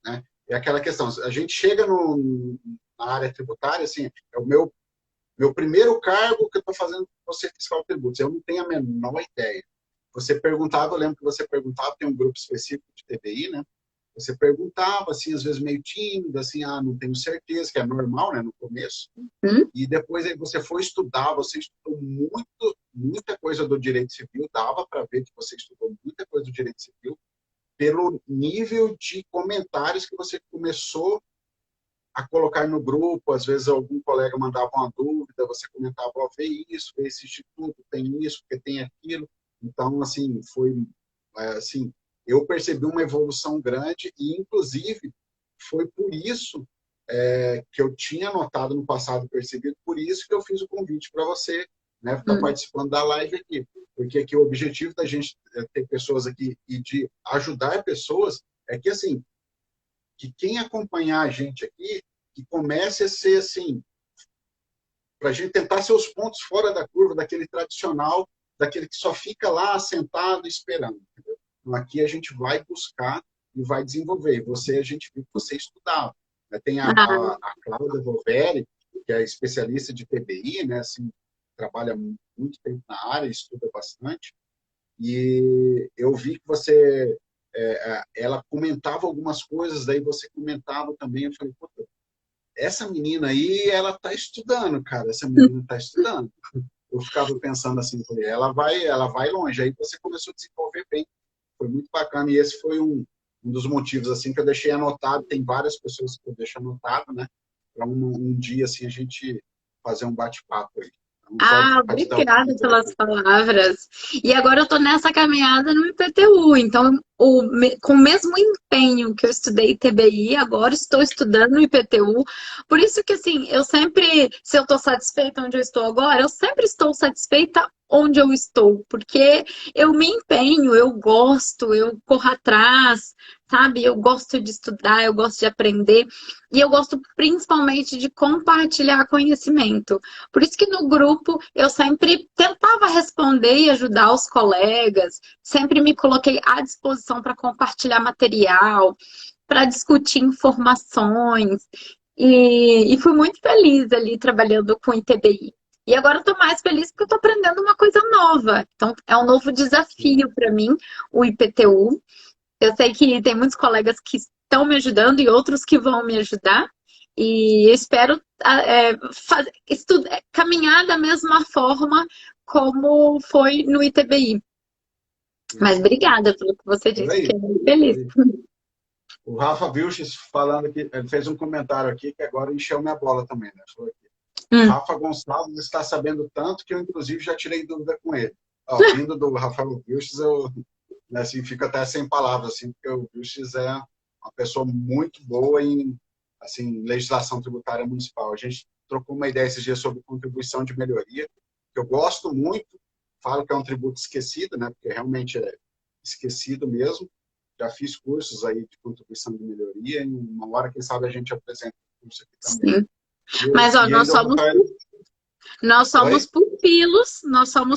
né? É aquela questão, a gente chega na área tributária, assim, é o meu primeiro cargo que eu estou fazendo com você fiscal tributos. Eu não tenho a menor ideia. Você perguntava, eu lembro que você perguntava, tem um grupo específico de TBI, né? Você perguntava, assim, às vezes meio tímido, assim, não tenho certeza, que é normal, né, no começo. Hum? E depois aí você foi estudar, você estudou muita coisa do direito civil, dava para ver que você estudou muita coisa do direito civil, pelo nível de comentários que você começou a colocar no grupo, às vezes algum colega mandava uma dúvida, você comentava, ó, vê isso, vê esse instituto, tem isso, porque tem aquilo. Então, assim, foi, assim, eu percebi uma evolução grande e, inclusive, foi por isso que eu tinha notado no passado, percebido, por isso que eu fiz o convite para você, né, estar Hum. participando da live aqui. Porque aqui o objetivo da gente ter pessoas aqui e de ajudar pessoas é que, assim, que quem acompanhar a gente aqui, que comece a ser assim, para a gente tentar ser os pontos fora da curva, daquele tradicional, daquele que só fica lá sentado esperando. Entendeu? Então, aqui a gente vai buscar e vai desenvolver. Você, a gente viu que você estudava. Tem Ah, a Cláudia Roveri, que é especialista de TBI, né? Assim, trabalha muito tempo na área, estuda bastante. E eu vi que você, ela comentava algumas coisas, daí você comentava também. Eu falei, pô, essa menina aí, ela tá estudando, cara. Essa menina tá estudando. Eu ficava pensando assim, falei, ela vai longe. Aí você começou a desenvolver bem. Foi muito bacana. E esse foi um dos motivos assim que eu deixei anotado. Tem várias pessoas que eu deixo anotado, né? Para um dia assim a gente fazer um bate-papo aí. Então, só para te dar o obrigada pelas feedback. palavras. E agora eu estou nessa caminhada no IPTU, então com o mesmo empenho que eu estudei TBI, agora estou estudando no IPTU. Por isso que assim, eu sempre, se eu estou satisfeita onde eu estou agora, eu sempre estou satisfeita onde eu estou, porque eu me empenho, eu gosto, eu corro atrás, sabe? Eu gosto de estudar, eu gosto de aprender. E eu gosto principalmente de compartilhar conhecimento. Por isso que no grupo eu sempre tentava responder e ajudar os colegas, sempre me coloquei à disposição para compartilhar material, para discutir informações, e fui muito feliz ali trabalhando com ITBI. E agora eu estou mais feliz porque eu estou aprendendo uma coisa nova. Então, é um novo desafio para mim, o IPTU. Eu sei que tem muitos colegas que estão me ajudando e outros que vão me ajudar. E espero caminhar da mesma forma como foi no ITBI. Mas Isso. obrigada pelo que você Por disse, aí. fiquei muito feliz. Por aí. O Rafa Vilches falando que ele fez um comentário aqui que agora encheu minha bola também, né? Falou aqui. O Hum. Rafa Gonçalves está sabendo tanto que eu, inclusive, já tirei dúvida com ele. Ó, vindo do Rafael Vilches, eu, né, assim, fico até sem palavras, assim, porque o Vilches é uma pessoa muito boa em assim, legislação tributária municipal. A gente trocou uma ideia esses dias sobre contribuição de melhoria, que eu gosto muito, falo que é um tributo esquecido, né, porque realmente é esquecido mesmo. Já fiz cursos aí de contribuição de melhoria, e uma hora, quem sabe, a gente apresenta o curso aqui também. Sim. Mas ó, E ainda o Rafael... Oi? nós somos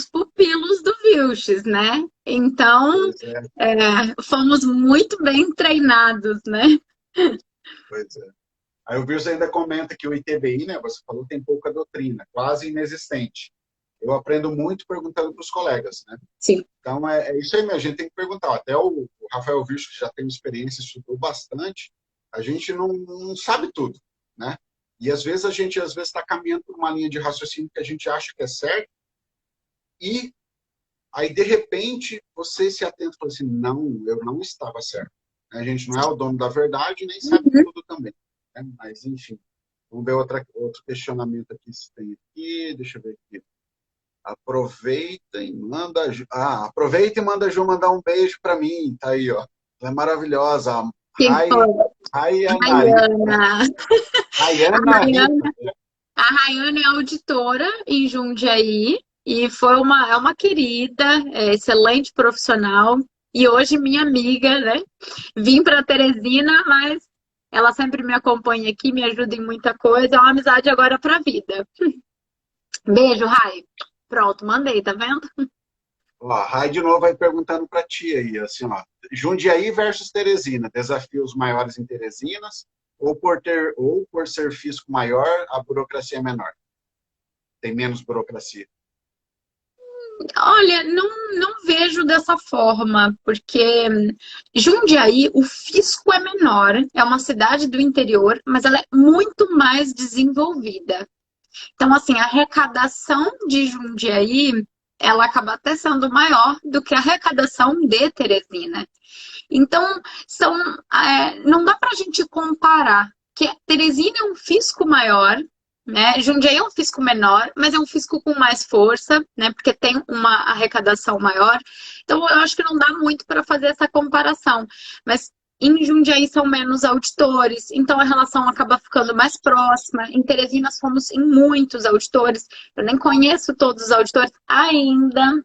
pupilos do Vilches, né? Então, Pois é, fomos muito bem treinados, né? pois é. Aí o Wilson ainda comenta que o ITBI, né, você falou, tem pouca doutrina, quase inexistente. Eu aprendo muito perguntando para os colegas, né? Sim. Então, é isso aí mesmo, a gente tem que perguntar. Até o Rafael Vilch, que já tem experiência, estudou bastante, a gente não sabe tudo, né? E às vezes a gente está caminhando por uma linha de raciocínio que a gente acha que é certo e aí, de repente, você se atenta e fala assim, não, eu não estava certo. A gente não é o dono da verdade nem sabe Uhum. tudo também. Né? Mas, enfim, vamos ver outro questionamento aqui se tem aqui. Deixa eu ver aqui. Aproveita e manda a Ju mandar um beijo para mim. Tá aí, ó. Ela é maravilhosa. Quem foi? Rayana Rita. Rayana. A Rayana Rayana, Rita. a Rayana é auditora em Jundiaí e é uma querida, excelente profissional, e hoje minha amiga, né? Vim para Teresina, mas ela sempre me acompanha aqui, me ajuda em muita coisa, é uma amizade agora para a vida. Beijo, Rai. Pronto, mandei, tá vendo? Ó, a Rai de novo vai perguntando para ti aí, assim, ó. Jundiaí versus Teresina, desafios maiores em Teresinas, ou por ser fisco maior, a burocracia é menor? Tem menos burocracia? Olha, não vejo dessa forma, porque Jundiaí, o fisco é menor, é uma cidade do interior, mas ela é muito mais desenvolvida. Então, assim, a arrecadação de Jundiaí, ela acaba até sendo maior do que a arrecadação de Teresina. Então, não dá para a gente comparar, que Teresina é um fisco maior, né? Jundiaí é um fisco menor, mas é um fisco com mais força, né? Porque tem uma arrecadação maior. Então, eu acho que não dá muito para fazer essa comparação. Mas em Jundiaí são menos auditores, então a relação acaba ficando mais próxima. Em Teresina somos em muitos auditores. Eu nem conheço todos os auditores ainda,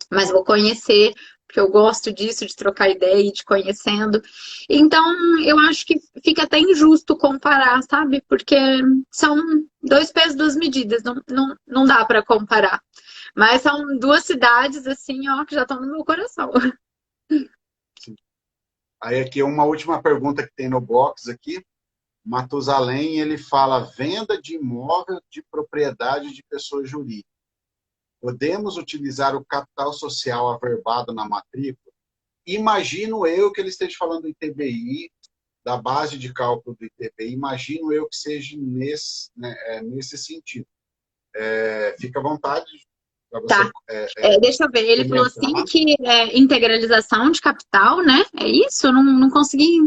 mas vou conhecer, porque eu gosto disso, de trocar ideia e de conhecendo. Então, eu acho que fica até injusto comparar, sabe? Porque são dois pesos, duas medidas, não dá para comparar. Mas são duas cidades, assim, ó, que já estão no meu coração. Sim. Aí aqui uma última pergunta que tem no box aqui. Matusalém, ele fala venda de imóvel de propriedade de pessoa jurídica. Podemos utilizar o capital social averbado na matrícula? Imagino eu que ele esteja falando do ITBI, da base de cálculo do ITBI, imagino eu que seja nesse sentido. Fica à vontade para você. Tá. Deixa eu ver, ele falou assim que é integralização de capital, né? É isso? Eu não consegui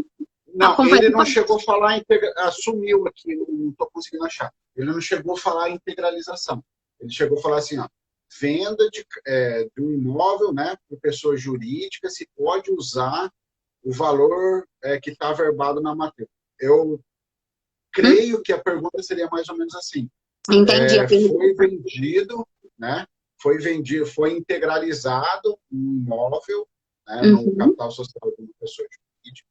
acompanhar. Ele não chegou a falar, assumiu aqui, não estou conseguindo achar. Ele não chegou a falar integralização. Ele chegou a falar assim, ó, venda de um imóvel, né, para pessoa jurídica, se pode usar o valor que está averbado na matrícula. Eu creio que a pergunta seria mais ou menos assim. Entendi. Foi vendido, né? Foi integralizado um imóvel, né, no capital social de uma pessoa jurídica.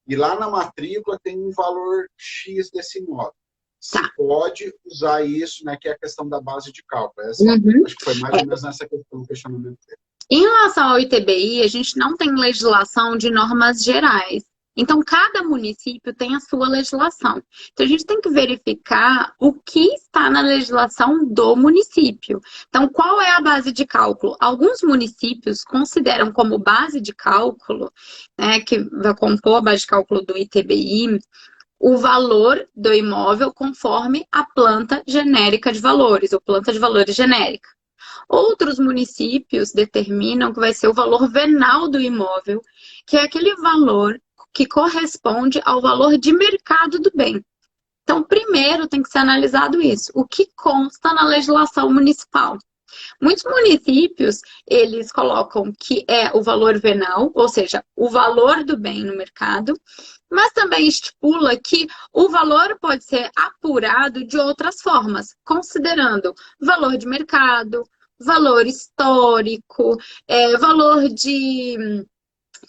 E lá na matrícula tem um valor X desse imóvel. Se pode usar isso, né, que é a questão da base de cálculo. Acho que foi mais ou menos nessa questão do questionamento dele. Em relação ao ITBI, a gente não tem legislação de normas gerais. Então, cada município tem a sua legislação. Então, a gente tem que verificar o que está na legislação do município. Então, qual é a base de cálculo? Alguns municípios consideram como base de cálculo, né, que vai compor a base de cálculo do ITBI, o valor do imóvel conforme a planta genérica de valores, ou planta de valores genérica. Outros municípios determinam que vai ser o valor venal do imóvel, que é aquele valor que corresponde ao valor de mercado do bem. Então, primeiro tem que ser analisado isso, o que consta na legislação municipal. Muitos municípios, eles colocam que é o valor venal, ou seja, o valor do bem no mercado, mas também estipula que o valor pode ser apurado de outras formas, considerando valor de mercado, valor histórico, valor de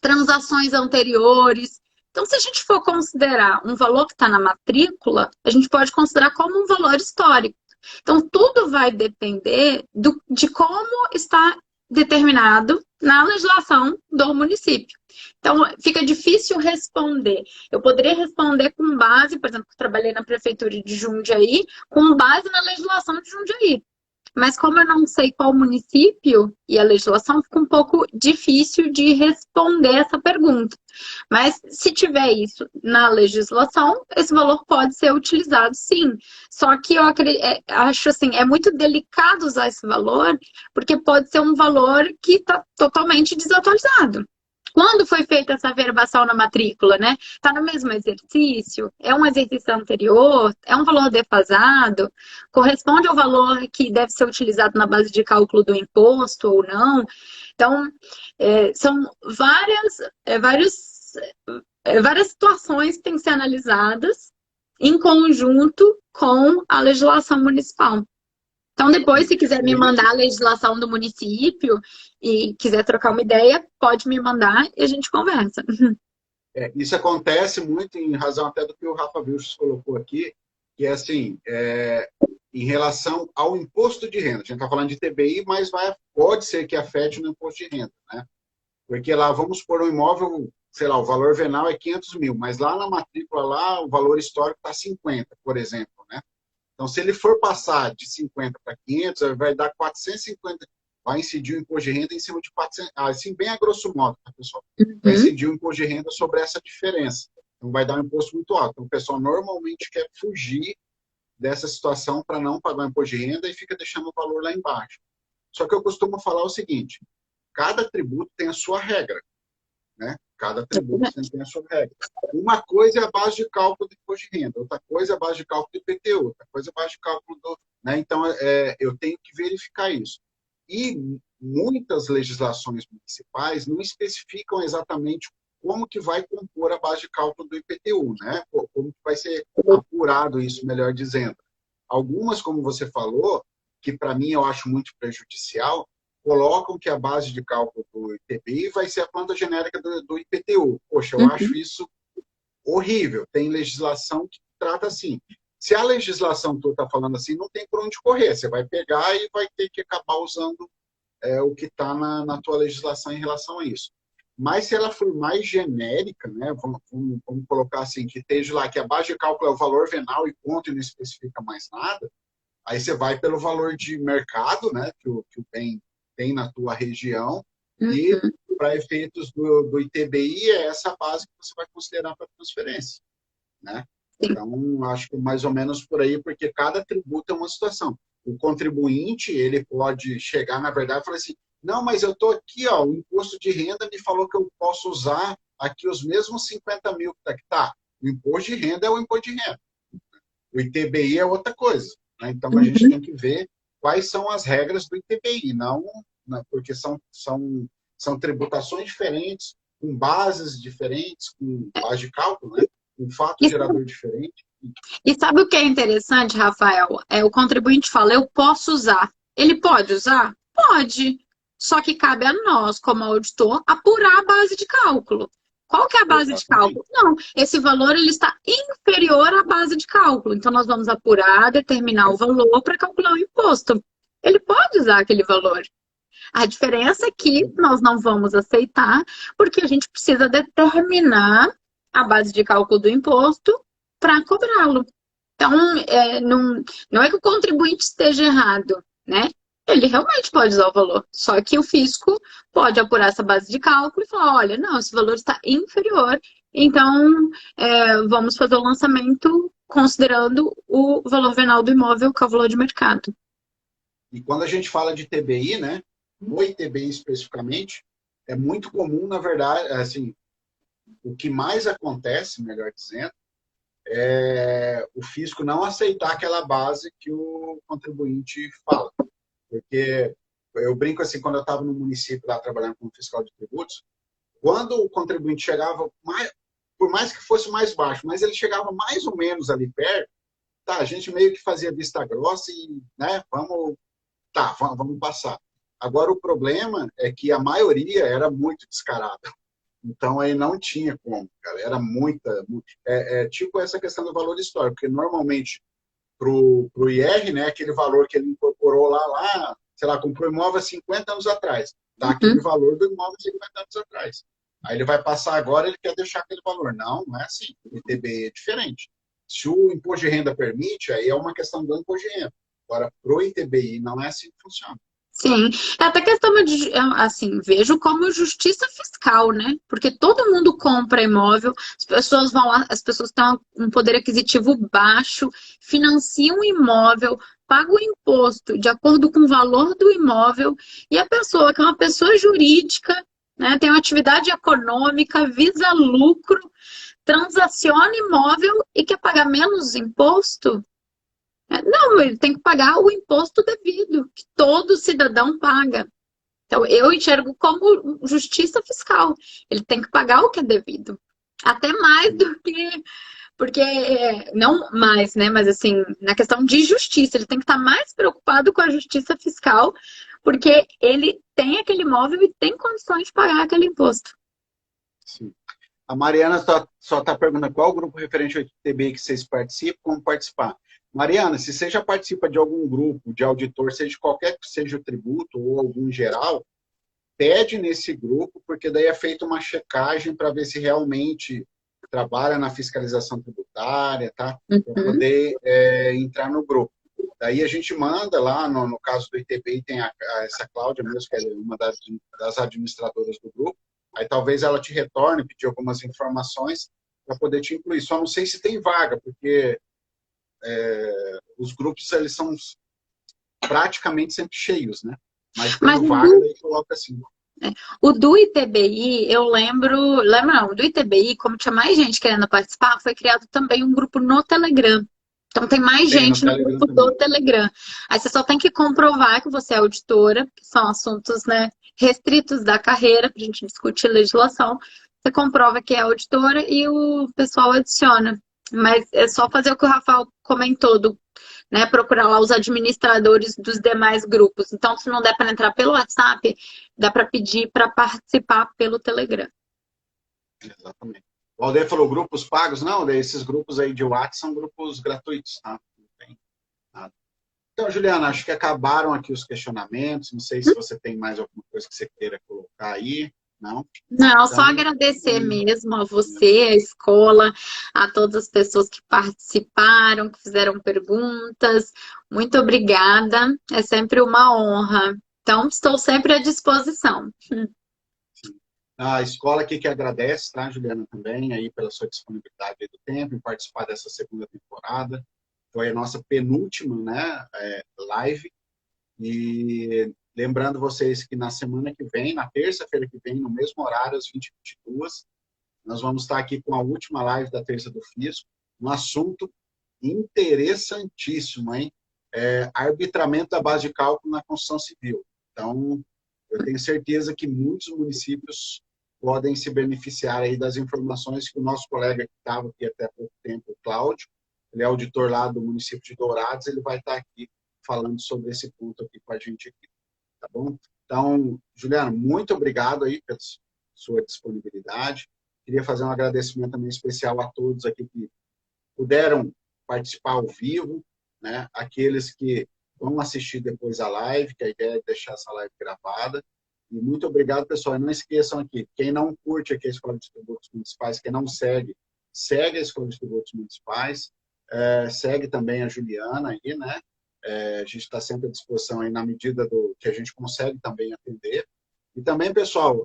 transações anteriores. Então, se a gente for considerar um valor que está na matrícula, a gente pode considerar como um valor histórico. Então, tudo vai depender de como está determinado na legislação do município. Então, fica difícil responder. Eu poderia responder com base, por exemplo, eu trabalhei na prefeitura de Jundiaí, com base na legislação de Jundiaí. Mas como eu não sei qual município e a legislação, fica um pouco difícil de responder essa pergunta. Mas se tiver isso na legislação, esse valor pode ser utilizado sim. Só que eu acho assim, é muito delicado usar esse valor, porque pode ser um valor que está totalmente desatualizado. Quando foi feita essa averbação na matrícula, né? Está no mesmo exercício? É um exercício anterior? É um valor defasado? Corresponde ao valor que deve ser utilizado na base de cálculo do imposto ou não? Então, são várias situações que têm que ser analisadas em conjunto com a legislação municipal. Então, depois, se quiser me mandar a legislação do município e quiser trocar uma ideia, pode me mandar e a gente conversa. Isso acontece muito em razão até do que o Rafa Vilches colocou aqui, que é assim, em relação ao imposto de renda. A gente está falando de TBI, mas pode ser que afete no imposto de renda, né? Porque lá, vamos supor, um imóvel, sei lá, o valor venal é 500 mil, mas lá na matrícula, lá, o valor histórico está 50, por exemplo, né? Então, se ele for passar de 50 para 500, vai dar 450, vai incidir o imposto de renda em cima de 400, assim, bem a grosso modo, tá, pessoal? Vai incidir o imposto de renda sobre essa diferença. Então, vai dar um imposto muito alto. Então, o pessoal normalmente quer fugir dessa situação para não pagar o imposto de renda e fica deixando o valor lá embaixo. Só que eu costumo falar o seguinte, cada tributo tem a sua regra, né? Cada tributo tem a sua regra. Uma coisa é a base de cálculo do imposto de renda, outra coisa é a base de cálculo do IPTU, outra coisa é a base de cálculo do... Né? Então, eu tenho que verificar isso. E muitas legislações municipais não especificam exatamente como que vai compor a base de cálculo do IPTU, né? Como que vai ser apurado isso, melhor dizendo. Algumas, como você falou, que para mim eu acho muito prejudicial, colocam que a base de cálculo do ITBI vai ser a planta genérica do IPTU. Poxa, eu acho isso horrível. Tem legislação que trata assim. Se a legislação toda está falando assim, não tem por onde correr. Você vai pegar e vai ter que acabar usando o que está na tua legislação em relação a isso. Mas se ela for mais genérica, né, vamos colocar assim, que esteja lá que a base de cálculo é o valor venal e ponto e não especifica mais nada, aí você vai pelo valor de mercado, né, que o bem tem na tua região, e para efeitos do ITBI é essa base que você vai considerar para transferência, né? Então, acho que mais ou menos por aí, porque cada tributo é uma situação. O contribuinte, ele pode chegar, na verdade, e falar assim, não, mas eu estou aqui, ó, o imposto de renda me falou que eu posso usar aqui os mesmos 50 mil que tá. O imposto de renda é o imposto de renda. O ITBI é outra coisa, né? Então, a gente tem que ver quais são as regras do ITBI, não porque são tributações diferentes, com bases diferentes, com base de cálculo, né? Um fato gerador diferente. E sabe o que é interessante, Rafael? O contribuinte fala, eu posso usar. Ele pode usar? Pode. Só que cabe a nós, como auditor, apurar a base de cálculo. Qual que é a base de cálculo? Não, esse valor ele está inferior à base de cálculo. Então, nós vamos apurar, determinar o valor para calcular o imposto. Ele pode usar aquele valor. A diferença é que nós não vamos aceitar, porque a gente precisa determinar a base de cálculo do imposto para cobrá-lo. Então, não é que o contribuinte esteja errado, né? Ele realmente pode usar o valor. Só que o fisco pode apurar essa base de cálculo e falar, olha, não, esse valor está inferior, então vamos fazer o lançamento considerando o valor venal do imóvel, que é o valor de mercado. E quando a gente fala de TBI, né, no ITBI especificamente, é muito comum, na verdade, assim, o que mais acontece, melhor dizendo, é o fisco não aceitar aquela base que o contribuinte fala. Porque eu brinco assim, quando eu estava no município lá trabalhando como fiscal de tributos, quando o contribuinte chegava, por mais que fosse mais baixo, mas ele chegava mais ou menos ali perto, tá, a gente meio que fazia vista grossa e, né, vamos passar. Agora, o problema é que a maioria era muito descarada. Então, aí não tinha como, cara. Era tipo essa questão do valor histórico, porque normalmente para o IR, né, aquele valor que ele incorporou lá, sei lá, comprou imóvel há 50 anos atrás, dá aquele valor do imóvel 50 anos atrás. Aí ele vai passar agora, ele quer deixar aquele valor. Não é assim. O ITBI é diferente. Se o imposto de renda permite, aí é uma questão do imposto de renda. Agora, para o ITBI, não é assim que funciona. Sim, é até questão de, assim, vejo como justiça fiscal, né? Porque todo mundo compra imóvel, as pessoas vão lá, as pessoas têm um poder aquisitivo baixo, financiam o imóvel, pagam o imposto de acordo com o valor do imóvel, e a pessoa, que é uma pessoa jurídica, né, tem uma atividade econômica, visa lucro, transaciona imóvel e quer pagar menos imposto. Não, ele tem que pagar o imposto devido, que todo cidadão paga. Então, eu enxergo como justiça fiscal. Ele tem que pagar o que é devido. Até mais do que Porque, não mais, né? Mas assim, na questão de justiça, ele tem que estar mais preocupado com a justiça fiscal, porque ele tem aquele imóvel e tem condições de pagar aquele imposto. Sim. A Mariana só está perguntando qual o grupo referente ao ITBI que vocês participam, como participar. Mariana, se você já participa de algum grupo de auditor, seja qualquer que seja o tributo ou algum geral, pede nesse grupo, porque daí é feita uma checagem para ver se realmente trabalha na fiscalização tributária, tá? Para Uhum. poder entrar no grupo. Daí a gente manda lá, no caso do ITBI, tem essa Cláudia mesmo, que é uma das administradoras do grupo. Aí talvez ela te retorne, pedir algumas informações para poder te incluir. Só não sei se tem vaga, porque os grupos eles são praticamente sempre cheios, né? Mas Mas tendo vaga, daí coloca assim. o do ITBI, eu lembro não, o do ITBI, como tinha mais gente querendo participar, foi criado também um grupo no Telegram. Então tem mais Tem no gente no Telegram grupo do também. Telegram. Aí você só tem que comprovar que você é auditora, que são assuntos, né, restritos da carreira, para a gente discutir legislação. Você comprova que é auditora e o pessoal adiciona. Mas é só fazer o que o Rafael comentou, né, procurar lá os administradores dos demais grupos. Então, se não der para entrar pelo WhatsApp, dá para pedir para participar pelo Telegram. Exatamente. O Aldeia falou grupos pagos. Não, esses grupos aí de WhatsApp são grupos gratuitos, tá? Não tem nada. Então, Juliana, acho que acabaram aqui os questionamentos. Não sei se você tem mais alguma coisa que você queira colocar aí. Não? Não, só Então, agradecer mesmo a você, a escola, a todas as pessoas que participaram, que fizeram perguntas. Muito obrigada. É sempre uma honra. Então, estou sempre à disposição. a escola aqui que agradece, tá, Juliana, também, aí pela sua disponibilidade aí do tempo em participar dessa segunda temporada. Foi a nossa penúltima, né, live. E lembrando vocês que na semana que vem, na terça-feira que vem, no mesmo horário, às 20h22, nós vamos estar aqui com a última live da Terça do Fisco, um assunto interessantíssimo, hein? Arbitramento da base de cálculo na construção civil. Então, eu tenho certeza que muitos municípios podem se beneficiar aí das informações que o nosso colega que estava aqui até há pouco tempo, o Cláudio, ele é auditor lá do município de Dourados, ele vai estar aqui falando sobre esse ponto aqui com a gente aqui, tá bom? Então, Juliana, muito obrigado aí pela sua disponibilidade. Queria fazer um agradecimento também especial a todos aqui que puderam participar ao vivo, né? Aqueles que vão assistir depois a live, que a ideia é deixar essa live gravada. E muito obrigado, pessoal. E não esqueçam aqui, quem não curte aqui a Escola de Tributos Municipais, quem não segue, segue a Escola de Tributos Municipais, segue também a Juliana aí, né? A gente está sempre à disposição aí na medida do que a gente consegue também atender. E também, pessoal,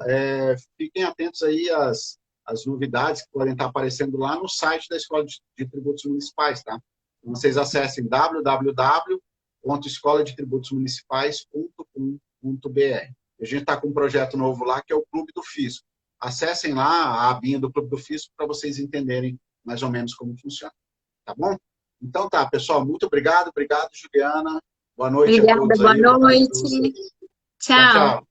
fiquem atentos aí às novidades que podem estar aparecendo lá no site da Escola de Tributos Municipais, tá? Então, vocês acessem www.escoladetributos.municipais.com.br. A gente está com um projeto novo lá, que é o Clube do Fisco. Acessem lá a abinha do Clube do Fisco para vocês entenderem mais ou menos como funciona. Tá bom? Então tá, pessoal, muito obrigado. Obrigado, Juliana. Boa noite a Obrigada, todos boa aí. noite. Tchau, Tchau. tchau.